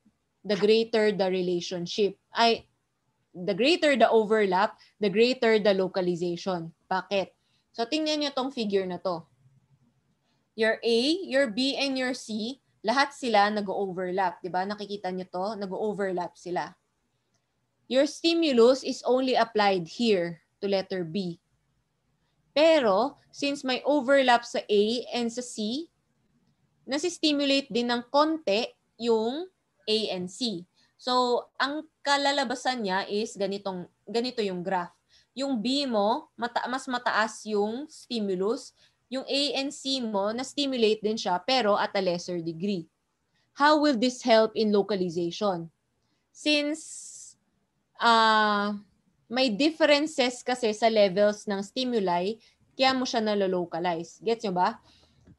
the greater the relationship. The greater the overlap, the greater the localization. Bakit? So, tingnan nyo tong figure na to. Your A, your B, and your C, lahat sila nag-overlap. Diba? Nakikita nyo to? Nag-overlap sila. Your stimulus is only applied here to letter B. Pero, since may overlap sa A and sa C, nasi-stimulate din ng konti yung A and C. So, ang kalalabasan niya is ganito yung graph. Yung B mo, mas mataas yung stimulus. Yung A and C mo, na-stimulate din siya pero at a lesser degree. How will this help in localization? Since may differences kasi sa levels ng stimuli, kaya mo siya nalolocalize. Gets nyo ba?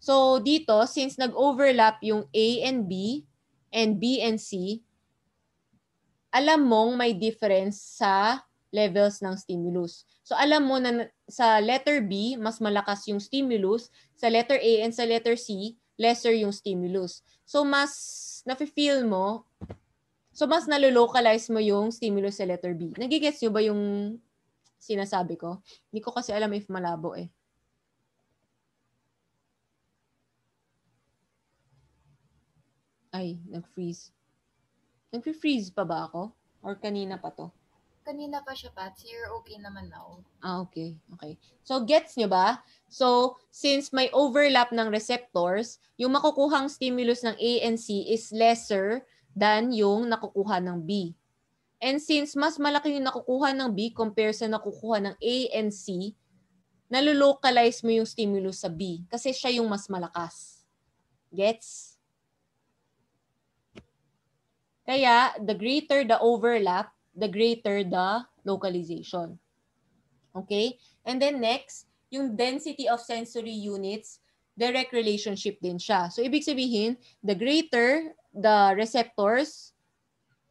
So, dito, since nag-overlap yung A and B and C, alam mong may difference sa levels ng stimulus. So, alam mo na sa letter B, mas malakas yung stimulus. Sa letter A and sa letter C, lesser yung stimulus. So, mas nafe-feel mo, mas nalolocalize mo yung stimulus sa letter B. Nagigets nyo ba yung sinasabi ko? Hindi ko kasi alam if malabo eh. Ay, nag-freeze. Nag-freeze pa ba ako? Or kanina pa to? Kanina pa siya, Patsy. You're okay naman now. Okay. Okay. So, gets nyo ba? So, since may overlap ng receptors, yung makukuhang stimulus ng A and C is lesser than yung nakukuha ng B. And since mas malaki yung nakukuha ng B compare sa nakukuha ng A and C, nalolocalize mo yung stimulus sa B kasi siya yung mas malakas. Gets? Kaya, the greater the overlap, the greater the localization. Okay? And then next, yung density of sensory units, direct relationship din siya. So, ibig sabihin, the greater the receptors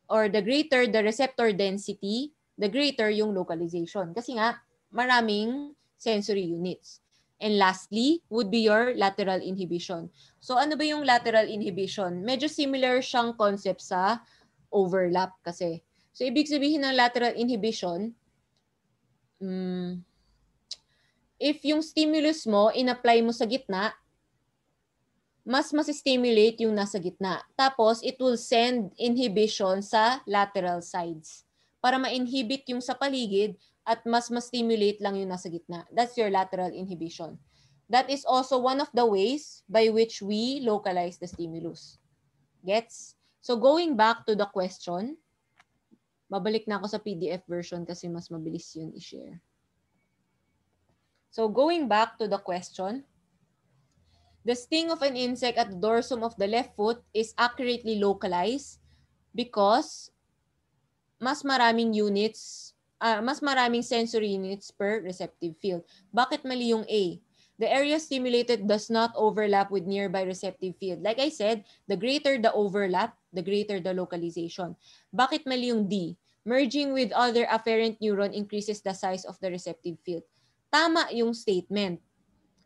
or the greater the receptor density, the greater yung localization. Kasi nga, maraming sensory units. And lastly, would be your lateral inhibition. So, ano ba yung lateral inhibition? Medyo similar siyang concept sa overlap kasi. So, ibig sabihin ng lateral inhibition, if yung stimulus mo, in-apply mo sa gitna, mas stimulate yung nasa gitna. Tapos, it will send inhibition sa lateral sides para ma-inhibit yung sa paligid at mas stimulate lang yung nasa gitna. That's your lateral inhibition. That is also one of the ways by which we localize the stimulus. Gets? So, going back to the question, babalik na ako sa PDF version kasi mas mabilis yun i-share. So, going back to the question, the sting of an insect at the dorsum of the left foot is accurately localized because mas maraming sensory units per receptive field. Bakit mali yung A? The area stimulated does not overlap with nearby receptive field. Like I said, the greater the overlap, the greater the localization. Bakit mali yung D? Merging with other afferent neuron increases the size of the receptive field. Tama yung statement.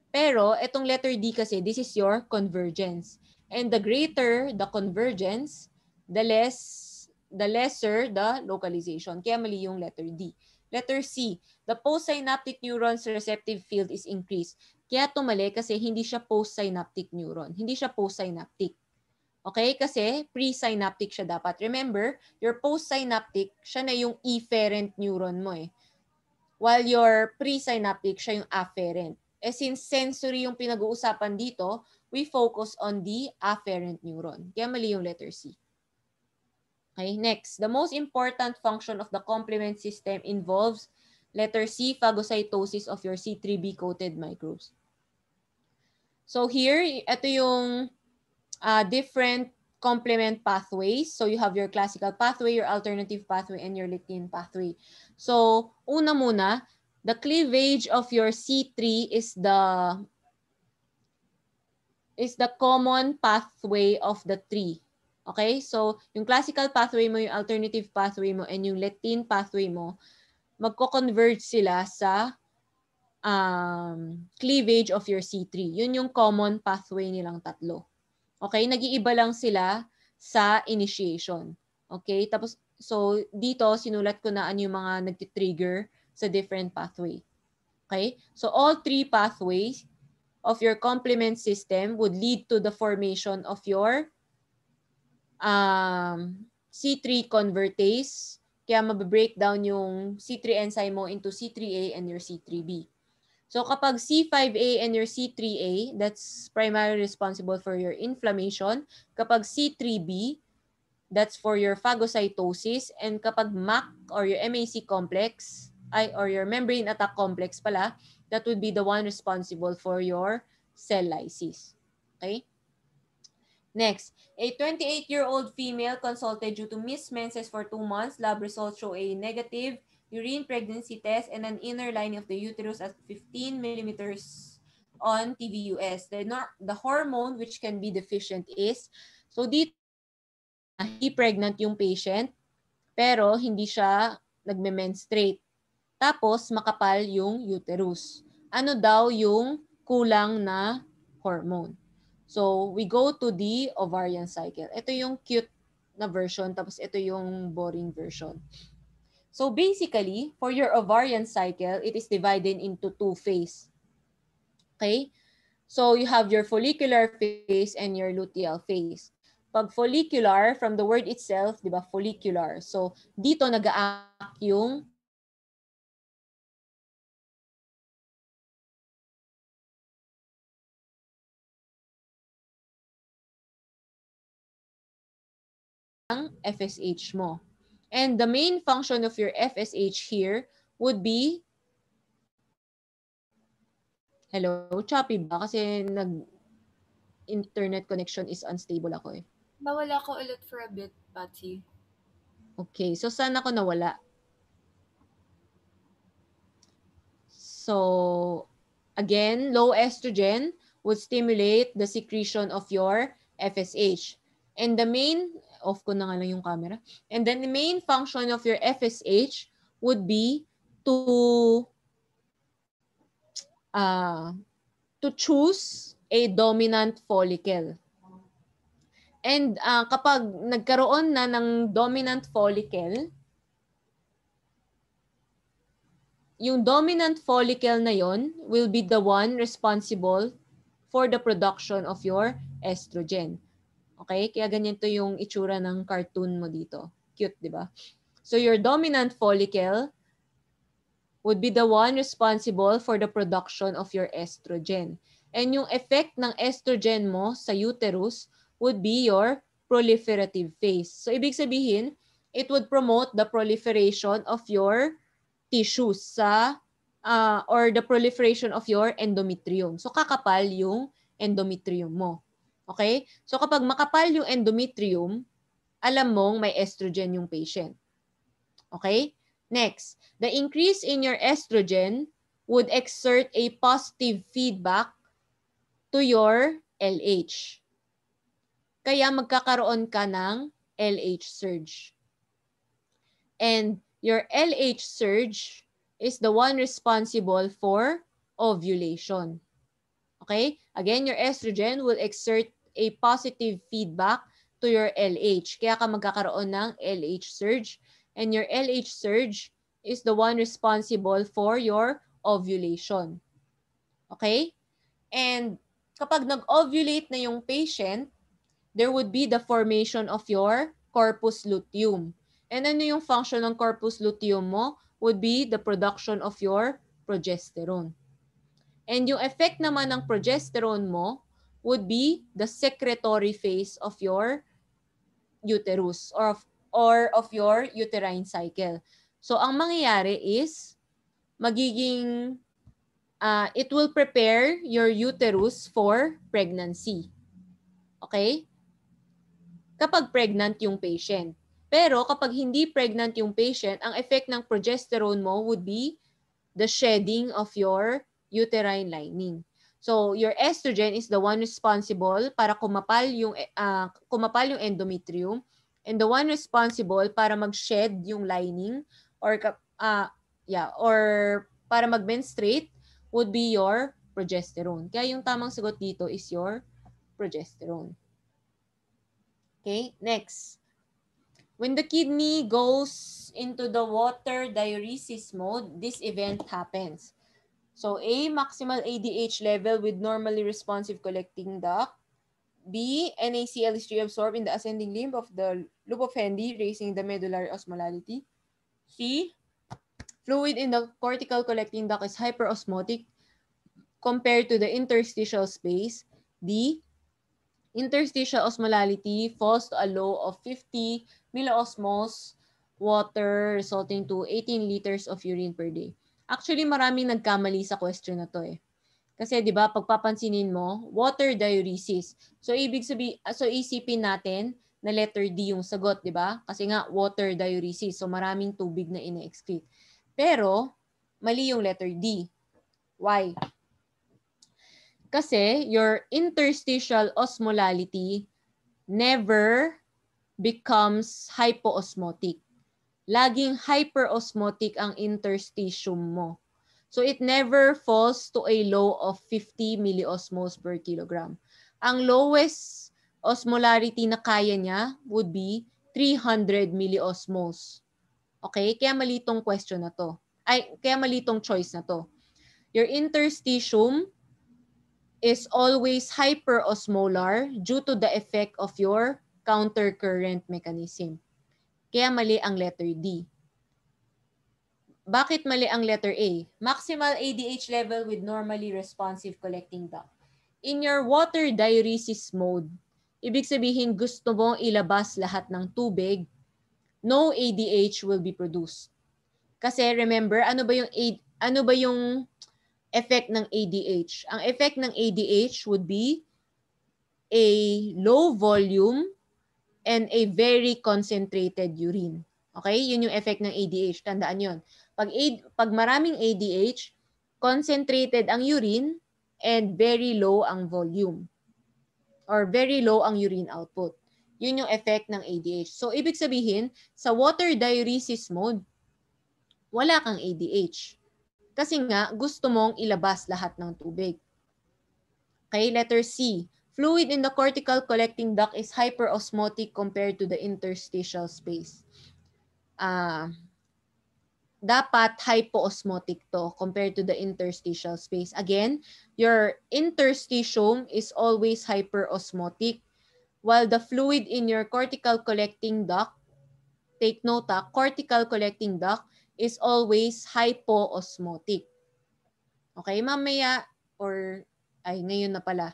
Pero, itong letter D kasi, this is your convergence. And the greater the convergence, the lesser the localization. Kaya mali yung letter D. Letter C, the postsynaptic neuron's receptive field is increased. Kaya tumali kasi hindi siya postsynaptic neuron. Hindi siya postsynaptic. Okay? Kasi presynaptic siya dapat. Remember, your postsynaptic, siya na yung efferent neuron mo eh. While your presynaptic, siya yung afferent. Eh since sensory yung pinag-uusapan dito, we focus on the afferent neuron. Kaya mali yung letter C. Okay, next. The most important function of the complement system involves letter C, phagocytosis of your C3b-coated microbes. So here, ito yung different complement pathways. So you have your classical pathway, your alternative pathway, and your lectin pathway. So una muna, the cleavage of your C3 is the common pathway of the three. Okay? So yung classical pathway mo, yung alternative pathway mo, and yung lectin pathway mo, magko-converge sila sa cleavage of your C3. Yun yung common pathway nilang tatlo. Okay? Nag-iiba lang sila sa initiation. Okay? Tapos, so, dito, sinulat ko na ano yung mga nag-trigger sa different pathway. Okay? So, all three pathways of your complement system would lead to the formation of your C3 convertase. Kaya mabibreak down yung C3 enzyme mo into C3A and your C3B. So kapag C5A and your C3A, that's primarily responsible for your inflammation. Kapag C3B, that's for your phagocytosis. And kapag MAC or your MAC complex, or your membrane attack complex pala, that would be the one responsible for your cell lysis. Okay? Next, a 28-year-old female consulted due to missed menses for 2 months. Lab results show a negative urine pregnancy test and an inner lining of the uterus at 15 millimeters on TVUS. The hormone which can be deficient is, so dito, hindi pregnant yung patient, pero hindi siya nagme-menstruate. Tapos, makapal yung uterus. Ano daw yung kulang na hormone? So, we go to the ovarian cycle. Ito yung cute na version, tapos ito yung boring version. So, basically, for your ovarian cycle, it is divided into two phases. Okay? So, you have your follicular phase and your luteal phase. Pag follicular, from the word itself, di ba, follicular. So, dito nag-a-act yung FSH mo. And the main function of your FSH here would be, hello, choppy ba? Kasi internet connection is unstable ako eh. Nawala ko ulit for a bit, Patsy. Okay, so saan ako nawala? So, again, low estrogen would stimulate the secretion of your FSH. And the main, off ko na nga lang yung camera. And then the main function of your FSH would be to choose a dominant follicle. And kapag nagkaroon na ng dominant follicle, yung dominant follicle na yon will be the one responsible for the production of your estrogen. Okay? Kaya ganyan to yung itsura ng cartoon mo dito. Cute, di ba? So your dominant follicle would be the one responsible for the production of your estrogen. And yung effect ng estrogen mo sa uterus would be your proliferative phase. So ibig sabihin, it would promote the proliferation of your tissues or the proliferation of your endometrium. So kakapal yung endometrium mo. Okay? So kapag makapal yung endometrium, alam mong may estrogen yung patient. Okay? Next, the increase in your estrogen would exert a positive feedback to your LH. Kaya magkakaroon ka ng LH surge. And your LH surge is the one responsible for ovulation. Okay? Again, your estrogen will exert a positive feedback to your LH. Kaya ka magkakaroon ng LH surge. And your LH surge is the one responsible for your ovulation. Okay? And kapag nag-ovulate na yung patient, there would be the formation of your corpus luteum. And ano yung function ng corpus luteum mo? Would be the production of your progesterone. And yung effect naman ng progesterone mo would be the secretory phase of your uterus or of your uterine cycle. So ang mangyayari is magiging it will prepare your uterus for pregnancy. Okay? Kapag pregnant yung patient. Pero kapag hindi pregnant yung patient, ang effect ng progesterone mo would be the shedding of your uterine lining. So, your estrogen is the one responsible para kumapal yung endometrium, and the one responsible para mag-shed yung lining or or para mag-menstruate would be your progesterone. Kaya yung tamang sagot dito is your progesterone. Okay, next. When the kidney goes into the water diuresis mode, this event happens. So A, maximal ADH level with normally responsive collecting duct. B, NaCl is reabsorbed in the ascending limb of the loop of Henle, raising the medullary osmolality. C, fluid in the cortical collecting duct is hyperosmotic compared to the interstitial space. D, interstitial osmolality falls to a low of 50 milliosmoles water resulting to 18 liters of urine per day. Actually, maraming nagkamali sa question na to eh. Kasi 'di ba, pagpapansinin mo, water diuresis. So isipin natin na letter D yung sagot, 'di ba? Kasi nga water diuresis. So maraming tubig na ina-excrete. Pero mali yung letter D. Why? Kasi your interstitial osmolality never becomes hypoosmotic. Laging hyperosmotic ang interstitium mo. So it never falls to a low of 50 milliosmoles per kilogram. Ang lowest osmolarity na kaya niya would be 300 milliosmoles. Okay? Kaya mali tong question na to. Kaya mali tong choice na to. Your interstitium is always hyperosmolar due to the effect of your countercurrent mechanism. Kaya mali ang letter D. Bakit mali ang letter A? Maximal ADH level with normally responsive collecting duct. In your water diuresis mode, ibig sabihin gusto mong ilabas lahat ng tubig, no ADH will be produced. Kasi remember, ano ba yung effect ng ADH? Ang effect ng ADH would be a low volume and a very concentrated urine. Okay? Yun yung effect ng ADH. Tandaan yun. Pag maraming ADH, concentrated ang urine and very low ang volume or very low ang urine output. Yun yung effect ng ADH. So, ibig sabihin, sa water diuresis mode, wala kang ADH. Kasi nga, gusto mong ilabas lahat ng tubig. Okay, letter C. Fluid in the cortical collecting duct is hyperosmotic compared to the interstitial space. Dapat hypoosmotic to compared to the interstitial space. Again, your interstitium is always hyperosmotic while the fluid in your cortical collecting duct, take note cortical collecting duct is always hypoosmotic. Okay, mamaya ngayon na pala.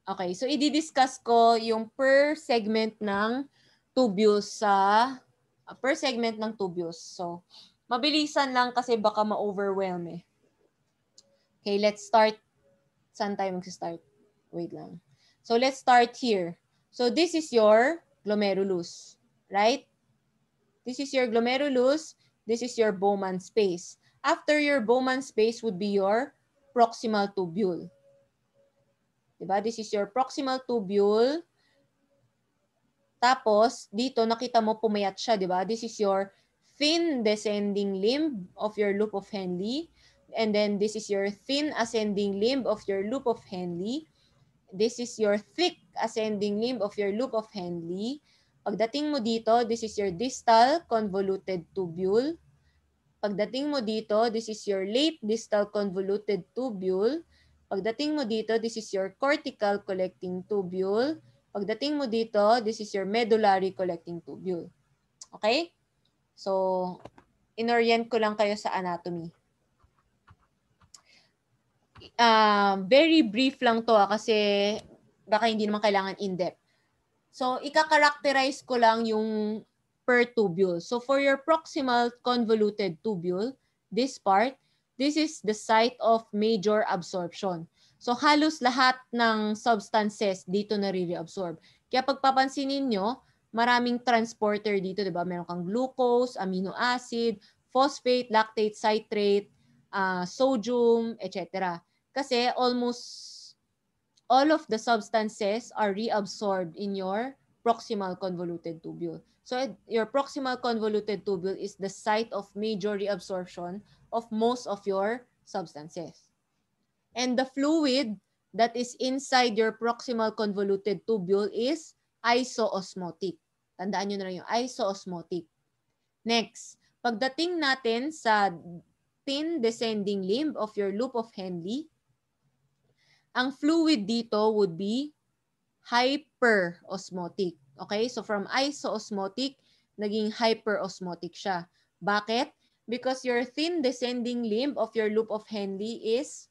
Okay, so i-discuss ko yung per segment ng tubules So, mabilisan lang kasi baka ma-overwhelm eh. Okay, let's start. Saan tayo mag-start? Wait lang. So, let's start here. So, this is your glomerulus, right? This is your glomerulus. This is your Bowman space. After your Bowman space would be your proximal tubule. Diba? This is your proximal tubule. Tapos, dito nakita mo pumayat siya, diba? This is your thin descending limb of your loop of Henle. And then, this is your thin ascending limb of your loop of Henle. This is your thick ascending limb of your loop of Henle. Pagdating mo dito, this is your distal convoluted tubule. Pagdating mo dito, this is your late distal convoluted tubule. Pagdating mo dito, this is your cortical collecting tubule. Pagdating mo dito, this is your medullary collecting tubule. Okay? So, inorient ko lang kayo sa anatomy. Very brief lang to kasi baka hindi naman kailangan in-depth. So, ika-characterize ko lang yung per tubule. So, for your proximal convoluted tubule, this part, this is the site of major absorption. So, halos lahat ng substances dito nare-reabsorb. Kaya pagpapansinin nyo, maraming transporter dito, di ba? Meron kang glucose, amino acid, phosphate, lactate, citrate, sodium, etc. Kasi almost all of the substances are reabsorbed in your proximal convoluted tubule. So your proximal convoluted tubule is the site of major reabsorption of most of your substances. And the fluid that is inside your proximal convoluted tubule is isoosmotic. Tandaan nyo na lang yung isoosmotic. Next, pagdating natin sa thin descending limb of your loop of Henle, ang fluid dito would be hyperosmotic. Okay? So from isoosmotic, naging hyperosmotic siya. Bakit? Because your thin descending limb of your loop of Henle is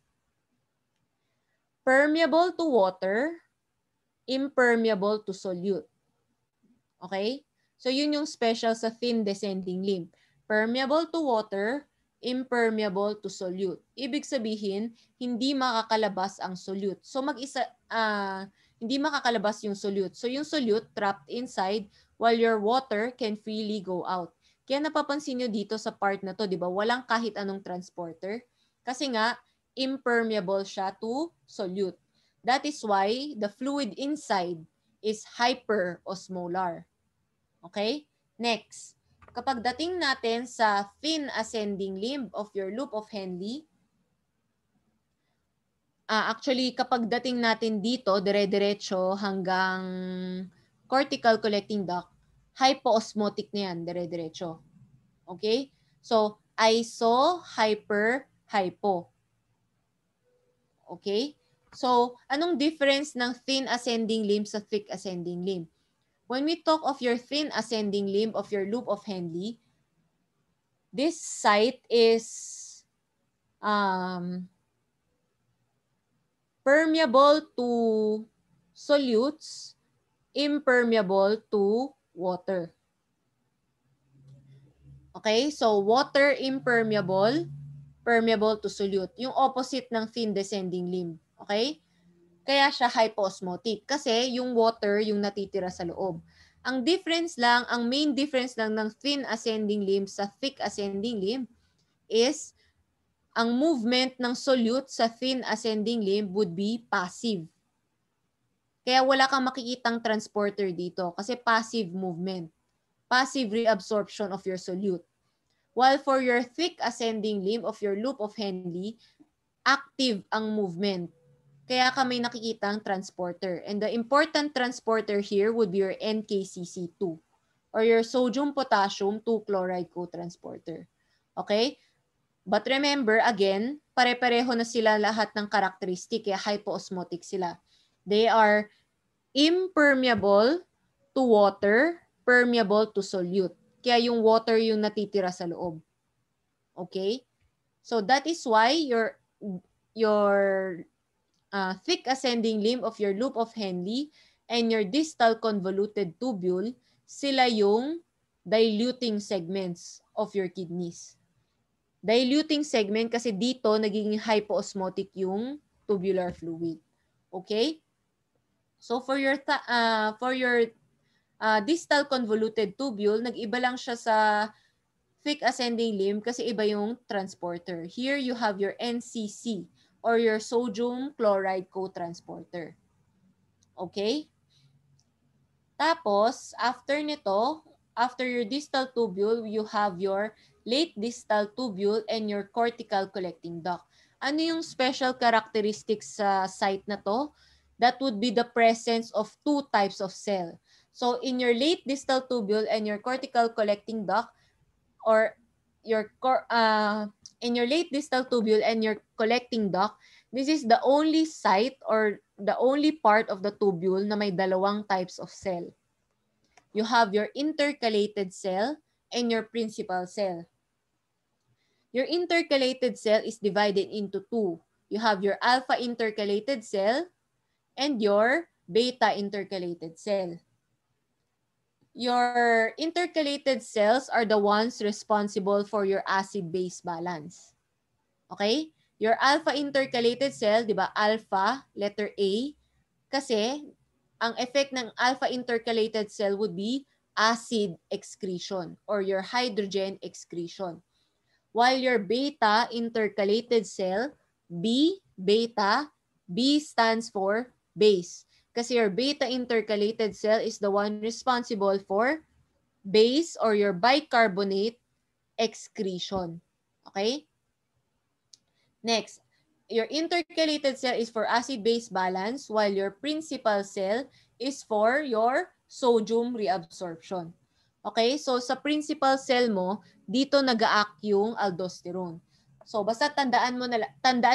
permeable to water, impermeable to solute. Okay? So yun yung special sa thin descending limb. Permeable to water, impermeable to solute. Ibig sabihin, hindi makakalabas ang solute. So hindi makakalabas yung solute. So yung solute trapped inside while your water can freely go out. Kaya napapansin nyo dito sa part na to, di ba? Walang kahit anong transporter. Kasi nga, impermeable siya to solute. That is why the fluid inside is hyperosmolar. Okay? Next. Kapag dating natin sa thin ascending limb of your loop of Henle, actually kapag dating natin dito, dire-diretso hanggang cortical collecting duct, hypoosmotic na yan, dire-diretso. Okay? So, iso, hyper, hypo. Okay? So, anong difference ng thin ascending limb sa thick ascending limb? When we talk of your thin ascending limb of your loop of Henle, this site is permeable to solutes, impermeable to water. Okay? So, water impermeable, permeable to solute. Yung opposite ng thin descending limb. Okay? Kaya siya hypoosmotic kasi yung water yung natitira sa loob. Ang difference lang, ang main difference lang ng thin ascending limb sa thick ascending limb is ang movement ng solute sa thin ascending limb would be passive. Kaya wala kang makikitang transporter dito kasi passive movement. Passive reabsorption of your solute. While for your thick ascending limb of your loop of Henle, active ang movement. Kaya ka may nakikitang transporter. And the important transporter here would be your NKCC2 or your sodium-potassium 2-chloride cotransporter. Okay? But remember, again, pare-pareho na sila lahat ng karakteristik kaya hypoosmotic sila. They are impermeable to water, permeable to solute. Kaya yung water yung natitira sa loob. Okay? So that is why your thick ascending limb of your loop of Henle and your distal convoluted tubule, sila yung diluting segments of your kidneys. Diluting segment kasi dito naging hypoosmotic yung tubular fluid. Okay? So for your distal convoluted tubule, nag-iba lang siya sa thick ascending limb kasi iba yung transporter. Here you have your NCC or your sodium chloride cotransporter. Okay? Tapos, after nito, after your distal tubule, you have your late distal tubule and your cortical collecting duct. Ano yung special characteristics sa site na to? That would be the presence of two types of cell. So, in your late distal tubule and your cortical collecting duct, or in your late distal tubule and your collecting duct, This is the only site or the only part of the tubule na may dalawang types of cell. You have your intercalated cell and your principal cell. Your intercalated cell is divided into two. You have your alpha intercalated cell and your beta intercalated cell. Your intercalated cells are the ones responsible for your acid-base balance. Okay? Your alpha intercalated cell, di ba? Alpha, letter A. Kasi, ang effect ng alpha intercalated cell would be acid excretion or your hydrogen excretion. While your beta intercalated cell, B, beta, B stands for base. Kasi your beta intercalated cell is the one responsible for base or your bicarbonate excretion. Okay? Next, your intercalated cell is for acid-base balance while your principal cell is for your sodium reabsorption. Okay? So sa principal cell mo, dito nag-a-act yung aldosterone. So basta tandaan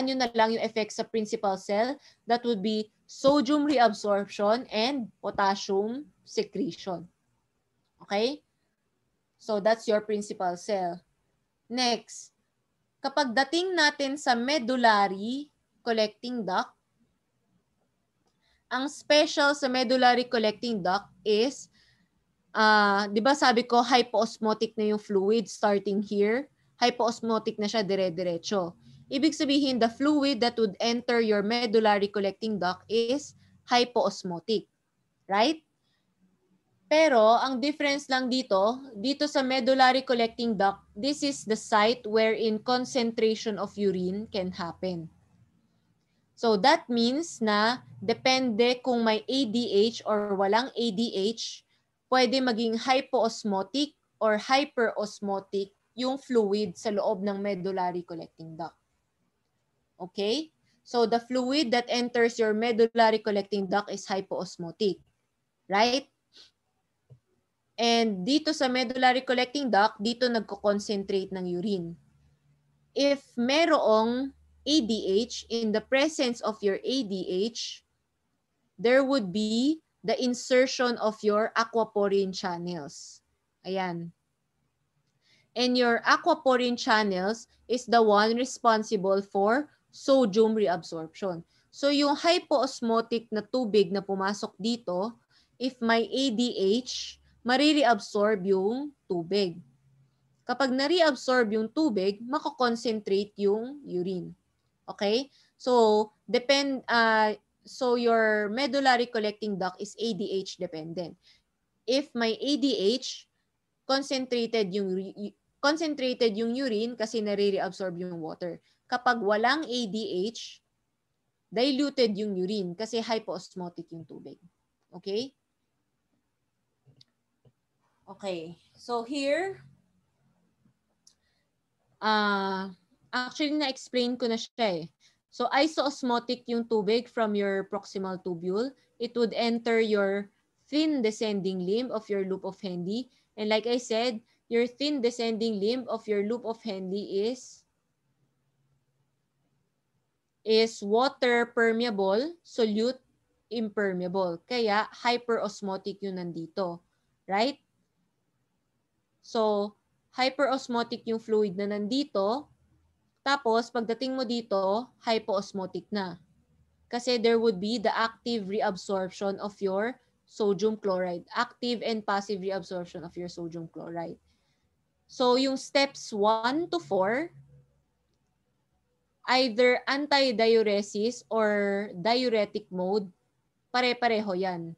nyo na lang yung effect sa principal cell. That would be sodium reabsorption and potassium secretion. Okay? So that's your principal cell. Next, kapag dating natin sa medullary collecting duct, ang special sa medullary collecting duct is, di ba sabi ko hypoosmotic na yung fluid starting here? Hypoosmotic na siya dire-diretso. Ibig sabihin, the fluid that would enter your medullary collecting duct is hypoosmotic. Right? Pero, ang difference lang dito sa medullary collecting duct, this is the site wherein concentration of urine can happen. So, that means na depende kung may ADH or walang ADH, pwede maging hypoosmotic or hyperosmotic yung fluid sa loob ng medullary collecting duct. Okay? So, the fluid that enters your medullary collecting duct is hypoosmotic. Right? And dito sa medullary collecting duct, dito nagko-concentrate ng urine. If merong ADH, in the presence of your ADH, there would be the insertion of your aquaporine channels. Ayan. And your aquaporine channels is the one responsible for sodium reabsorption. So yung hypoosmotic na tubig na pumasok dito, if may ADH, marireabsorb yung tubig. Kapag na-reabsorb yung tubig, mako-concentrate yung urine. Okay? So, so your medullary collecting duct is ADH dependent. If may ADH, concentrated yung urine kasi nare-reabsorb yung water. Kapag walang ADH, diluted yung urine kasi hypoosmotic yung tubig. Okay? Okay. So here, actually na-explain ko na siya eh. So isoosmotic yung tubig from your proximal tubule. It would enter your thin descending limb of your loop of Henle. And like I said, your thin descending limb of your loop of Henle is water permeable, solute impermeable. Kaya hyperosmotic yun nandito. Right? So, hyperosmotic yung fluid na nandito. Tapos, pagdating mo dito, hypoosmotic na. Kasi there would be the active reabsorption of your sodium chloride. Active and passive reabsorption of your sodium chloride. So, yung steps 1 to 4, either antidiuresis or diuretic mode, pare-pareho yan.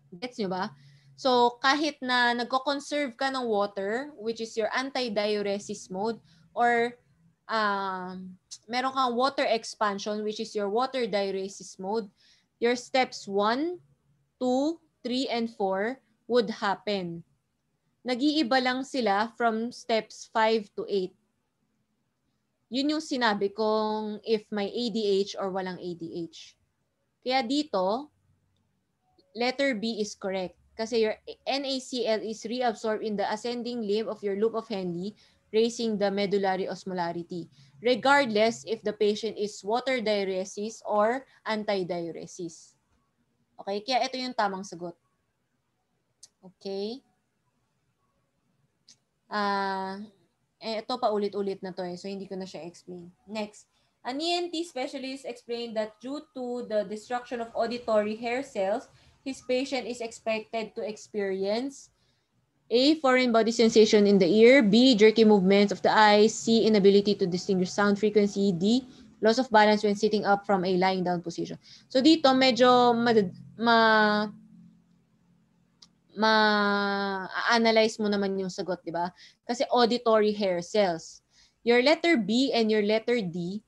Gets nyo ba? So, kahit na nagko-conserve ka ng water, which is your antidiuresis mode, or meron kang water expansion, which is your water diuresis mode, your steps 1, 2, 3, and 4 would happen. Nag-iiba lang sila from steps 5 to 8. Yun yung sinabi kong if may ADH or walang ADH. Kaya dito, letter B is correct. Kasi your NaCl is reabsorbed in the ascending limb of your loop of Henle, raising the medullary osmolarity. regardless if the patient is water diuresis or antidiuresis. Okay? Kaya ito yung tamang sagot. Okay? Ito pa ulit-ulit na to so hindi ko na siya explain. Next. An ENT specialist explained that due to the destruction of auditory hair cells, his patient is expected to experience A. Foreign body sensation in the ear. B. Jerky movements of the eyes. C. Inability to distinguish sound frequency. D. Loss of balance when sitting up from a lying down position. So dito medyo ma-analyze mo naman yung sagot, di ba? Kasi auditory hair cells. Your letter B and your letter D,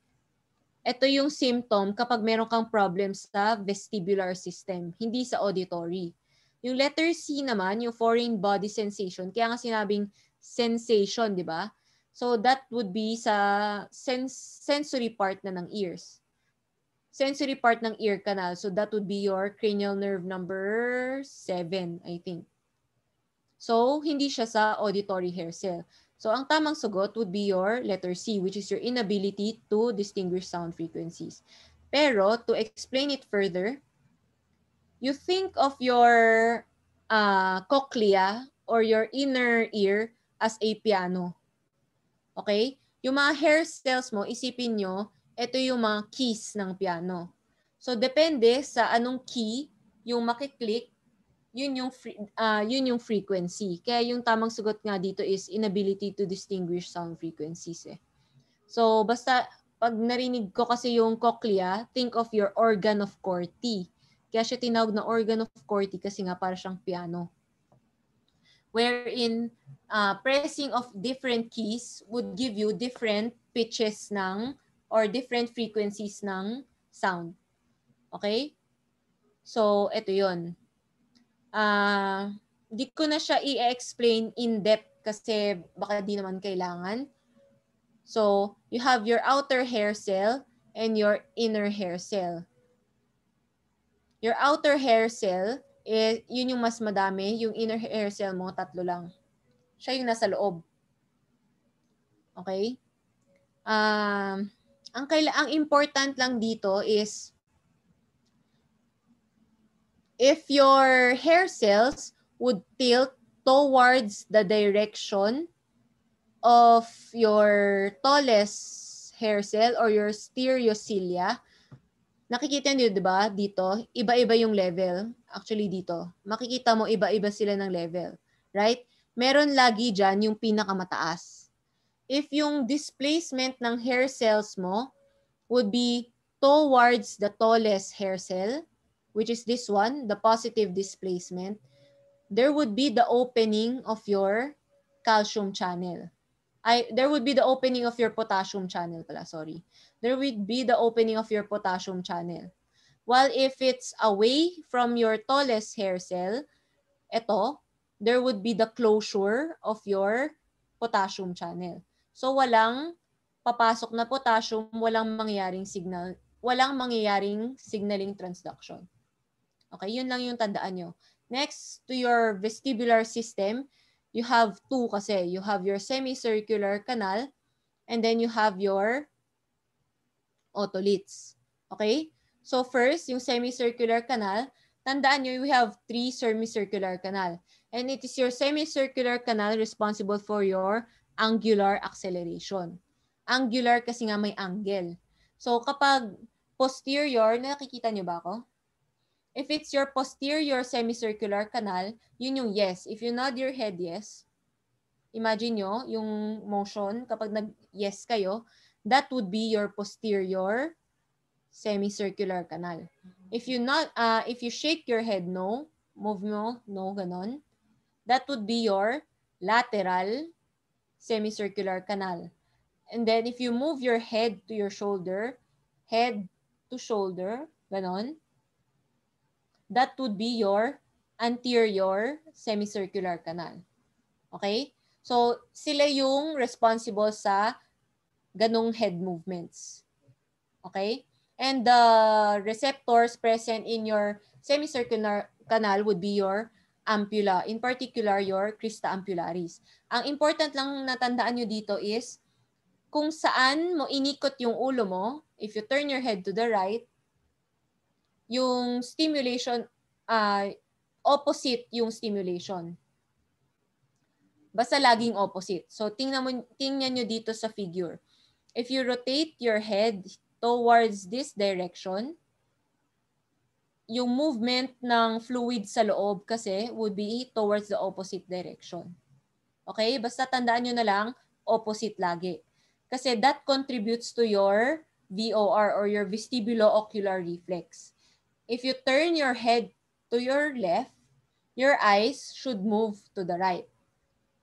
ito yung symptom kapag meron kang problem sa vestibular system, hindi sa auditory. Yung letter C naman, yung foreign body sensation, kaya nga sinabing sensation, di ba? So that would be sa sensory part na ng ears. Sensory part ng ear canal. So that would be your cranial nerve number 7, I think. So hindi siya sa auditory hair cell. So ang tamang sagot would be your letter C, which is your inability to distinguish sound frequencies. Pero to explain it further, you think of your cochlea or your inner ear as a piano. Okay? Yung mga hair cells mo, isipin nyo, ito yung mga keys ng piano. So, depende sa anong key yung makiklik, yun yung frequency. Kaya yung tamang sagot nga dito is inability to distinguish sound frequencies. So, basta pag narinig ko kasi yung cochlea, think of your organ of Corti. Kaya siya tinawag na organ of Corti kasi nga para siyang piano. Wherein pressing of different keys would give you different pitches ng or different frequencies ng sound. Okay? So, ito yun. Di ko na siya i-explain in depth kasi baka di naman kailangan. So, you have your outer hair cell and your inner hair cell. Your outer hair cell, yun yung mas madami. Yung inner hair cell mo, 3 lang. Siya yung nasa loob. Okay? Ang important lang dito is if your hair cells would tilt towards the direction of your tallest hair cell or your stereocilia, nakikita niyo 'di ba dito, iba-iba yung level. Actually dito, makikita mo iba-iba sila ng level, right? Meron lagi diyan yung pinakamataas. If yung displacement ng hair cells mo would be towards the tallest hair cell, which is this one, the positive displacement, there would be the opening of your calcium channel. There would be the opening of your potassium channel pala, sorry. There would be the opening of your potassium channel. While if it's away from your tallest hair cell, there would be the closure of your potassium channel. So walang papasok na potassium, walang mangyayaring signaling transduction. Okay, yun lang yung tandaan nyo. Next to your vestibular system, you have 2 kasi. You have your semicircular canal and then you have your otoliths. Okay? So first, yung semicircular canal, tandaan nyo, we have 3 semicircular canal. And it is your semicircular canal responsible for your angular acceleration. Angular kasi nga may angle. So kapag posterior, nakikita nyo ba ako? If it's your posterior semicircular canal, yun yung yes. If you nod your head yes, imagine nyo yung motion, kapag nag-yes kayo, that would be your posterior semicircular canal. If you shake your head no, move mo, no, ganon, that would be your lateral semicircular canal. And then if you move your head to your shoulder, head to shoulder, ganon, that would be your anterior semicircular canal. Okay? So, sila yung responsible sa ganong head movements. Okay? And the receptors present in your semicircular canal would be your ampulla. In particular, your crista ampullaris. Ang important lang natandaan nyo dito is kung saan mo inikot yung ulo mo, if you turn your head to the right, yung stimulation, opposite yung stimulation. Basta laging opposite. So, tingnan nyo dito sa figure. If you rotate your head towards this direction, yung movement ng fluid sa loob kasi would be towards the opposite direction. Okay? Basta tandaan nyo na lang, opposite lagi. Kasi that contributes to your VOR or your vestibulo-ocular reflex. If you turn your head to your left, your eyes should move to the right.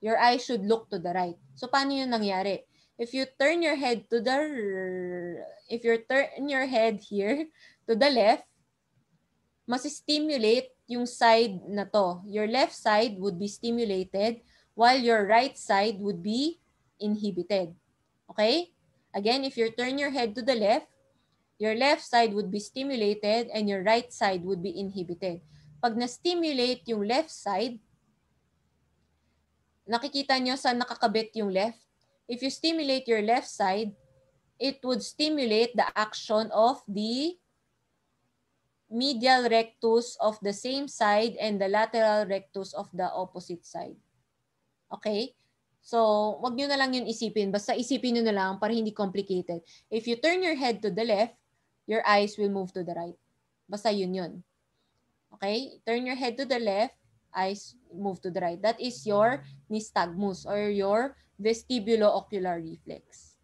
Your eyes should look to the right. So, paano yun nangyari? If you turn your head here to the left, mas-stimulate yung side na to. Your left side would be stimulated while your right side would be inhibited. Okay? Again, if you turn your head to the left, your left side would be stimulated and your right side would be inhibited. Pag na-stimulate yung left side, nakikita nyo saan nakakabit yung left? If you stimulate your left side, it would stimulate the action of the medial rectus of the same side and the lateral rectus of the opposite side. Okay? So, wag nyo na lang yun isipin. Basta isipin nyo na lang para hindi complicated. If you turn your head to the left, your eyes will move to the right. Basta yun. Okay? Turn your head to the left, eyes move to the right. That is your nystagmus or your vestibulo-ocular reflex.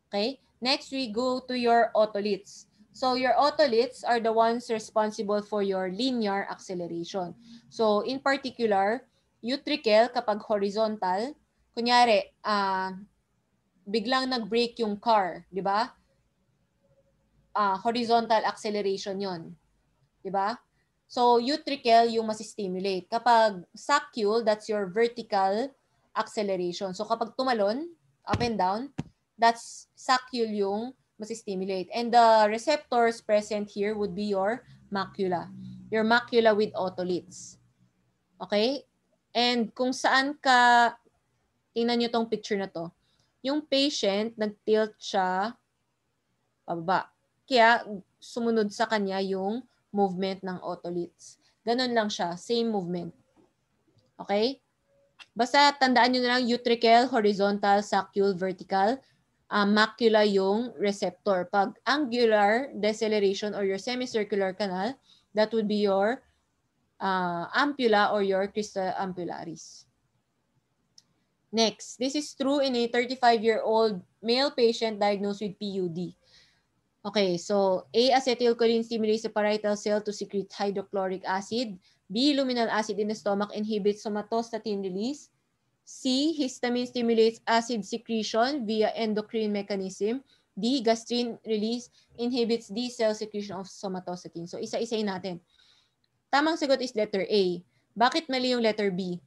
Okay? Next, we go to your otoliths. So, your otoliths are the ones responsible for your linear acceleration. So, in particular, utricle kapag horizontal, kunyari, biglang nag-brake yung car, di ba? Horizontal acceleration yon, di ba? So, utricle yung masistimulate. Kapag saccule, that's your vertical acceleration. So, kapag tumalon, up and down, that's saccule yung masistimulate. And the receptors present here would be your macula. Your macula with otoliths. Okay? And kung saan ka, tingnan nyo tong picture na to, yung patient, nag-tilt siya pababa. Kaya, sumunod sa kanya yung movement ng otoliths. Ganun lang siya. Same movement. Okay? Basta tandaan nyo na lang, utricle, horizontal, saccule, vertical. Macula yung receptor. Pag angular deceleration or your semicircular canal, that would be your ampulla or your crista ampullaris. Next, this is true in a 35-year-old male patient diagnosed with PUD. Okay, so A, acetylcholine stimulates the parietal cell to secrete hydrochloric acid. B, luminal acid in the stomach inhibits somatostatin release. C, histamine stimulates acid secretion via endocrine mechanism. D, gastrin release inhibits D cell secretion of somatostatin. So isa-isayin natin. Tamang sagot is letter A. Bakit mali yung letter B?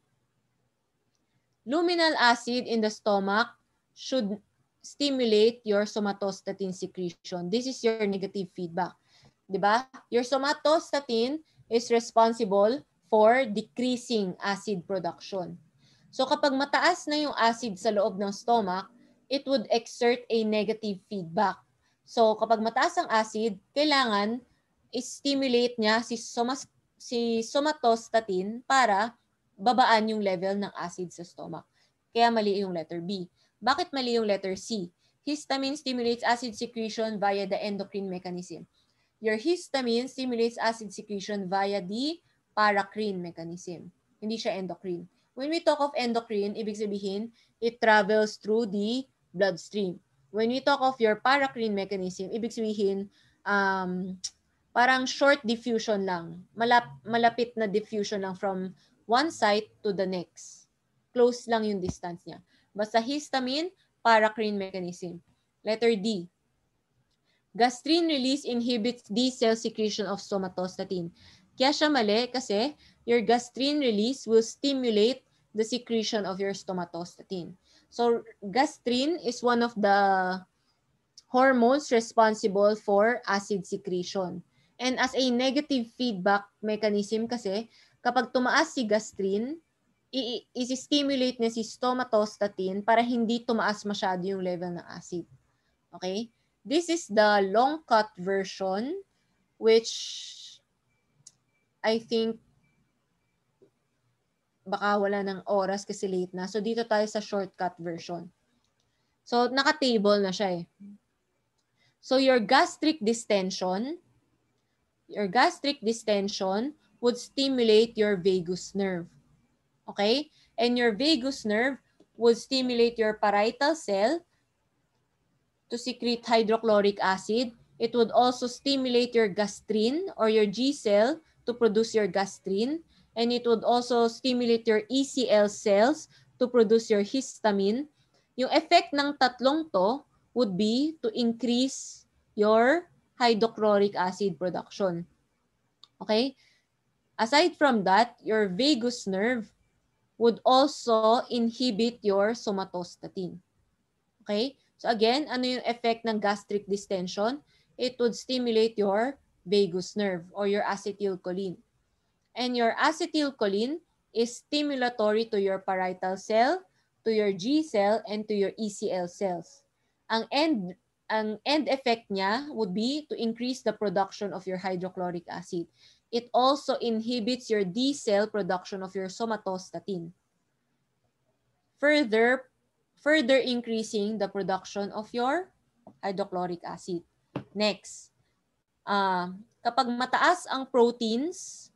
Luminal acid in the stomach should stimulate your somatostatin secretion. This is your negative feedback. Diba? Your somatostatin is responsible for decreasing acid production. So kapag mataas na yung acid sa loob ng stomach, it would exert a negative feedback. So kapag mataas ang acid, kailangan i-stimulate niya si somatostatin para babaan yung level ng acid sa stomach. Kaya mali yung letter B. Bakit mali yung letter C? Histamine stimulates acid secretion via the endocrine mechanism. Your histamine stimulates acid secretion via the paracrine mechanism. Hindi siya endocrine. When we talk of endocrine, ibig sabihin, it travels through the bloodstream. When we talk of your paracrine mechanism, ibig sabihin, parang short diffusion lang. Malapit na diffusion lang from one site to the next. Close lang yung distance niya. Basta histamine, paracrine mechanism. Letter D. Gastrin release inhibits D cell secretion of somatostatin. Kaya siya mali kasi your gastrin release will stimulate the secretion of your somatostatin. So gastrin is one of the hormones responsible for acid secretion. And as a negative feedback mechanism kasi, kapag tumaas si gastrin, i-stimulate niya si somatostatin para hindi tumaas masyado yung level ng acid. Okay? This is the long cut version, which I think baka wala ng oras kasi late na. So, dito tayo sa shortcut version. So, naka-table na siya eh. So, your gastric distension would stimulate your vagus nerve. Okay? And your vagus nerve would stimulate your parietal cell to secrete hydrochloric acid. It would also stimulate your gastrin or your G cell to produce your gastrin. And it would also stimulate your ECL cells to produce your histamine. Yung effect ng tatlong to would be to increase your hydrochloric acid production. Okay? Aside from that, your vagus nerve would also inhibit your somatostatin. Okay? So again, ano yung effect ng gastric distension? It would stimulate your vagus nerve or your acetylcholine. And your acetylcholine is stimulatory to your parietal cell, to your G cell, and to your ECL cells. Ang end effect niya would be to increase the production of your hydrochloric acid. It also inhibits your D cell production of your somatostatin, further increasing the production of your hydrochloric acid. Next, kapag mataas ang proteins,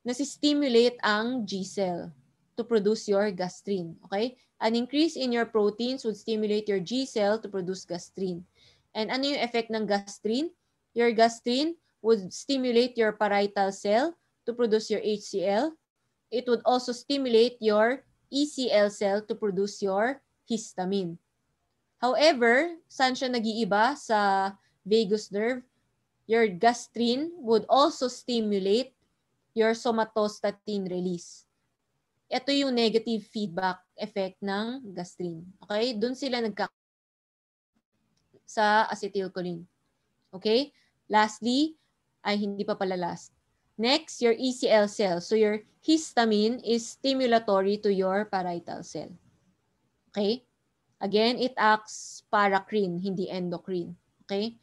nasi-stimulate ang G cell to produce your gastrin. Okay? An increase in your proteins would stimulate your G cell to produce gastrin. And ano yung effect ng gastrin? Your gastrin would stimulate your parietal cell to produce your HCl. It would also stimulate your ECL cell to produce your histamine. However, saan siya nag-iiba sa vagus nerve? Your gastrin would also stimulate your somatostatin release. Ito yung negative feedback effect ng gastrin. Okay? Doon sila sa acetylcholine. Okay? Lastly, ay hindi pa pala last. Next, your ECL cell. So your histamine is stimulatory to your parietal cell. Okay? Again, it acts paracrine, hindi endocrine. Okay?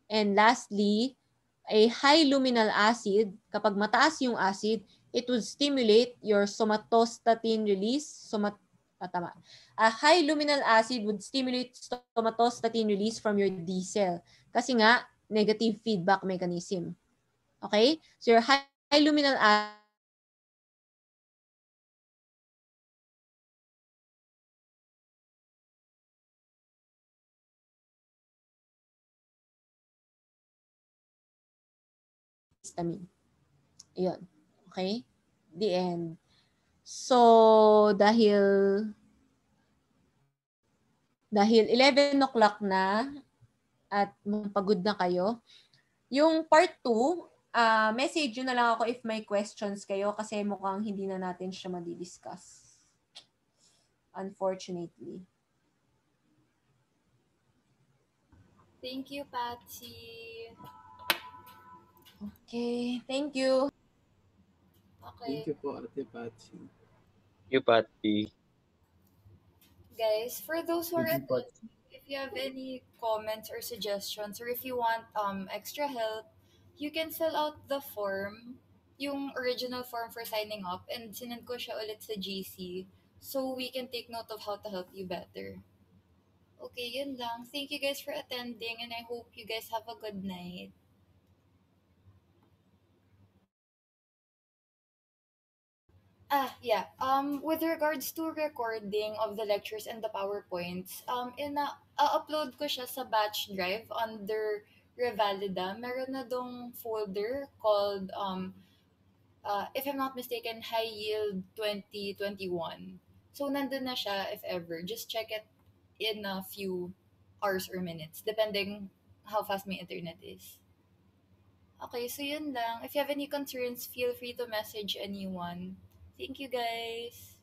And lastly, a high luminal acid, kapag mataas yung acid, it would stimulate your somatostatin release. Tama. A high luminal acid would stimulate somatostatin release from your D cell. Kasi nga, negative feedback mechanism. Okay? So your high luminal acid histamine. Yun. Okay? The end. So, dahil 11 o'clock na at pagod na kayo, yung part 2, message nyo na lang ako if may questions kayo kasi mukhang hindi na natin siya madi-discuss. Unfortunately. Thank you, Patsy. Okay, thank you. Okay. Thank you po, Ate Patsy. You, Patty. Guys, for those who are Thank you, attending, Patsy. if you have any comments or suggestions, or if you want extra help, you can fill out the form, yung original form for signing up, and sinend ko siya ulit sa GC so we can take note of how to help you better. Okay, yun lang. Thank you guys for attending, and I hope you guys have a good night. Yeah. With regards to recording of the lectures and the PowerPoints, upload ko siya sa batch drive under Revalida. Meron na dong folder called, if I'm not mistaken, High Yield 2021. So, nandun na siya if ever. Just check it in a few hours or minutes, depending how fast my internet is. Okay, so yun lang. If you have any concerns, feel free to message anyone. Thank you, guys.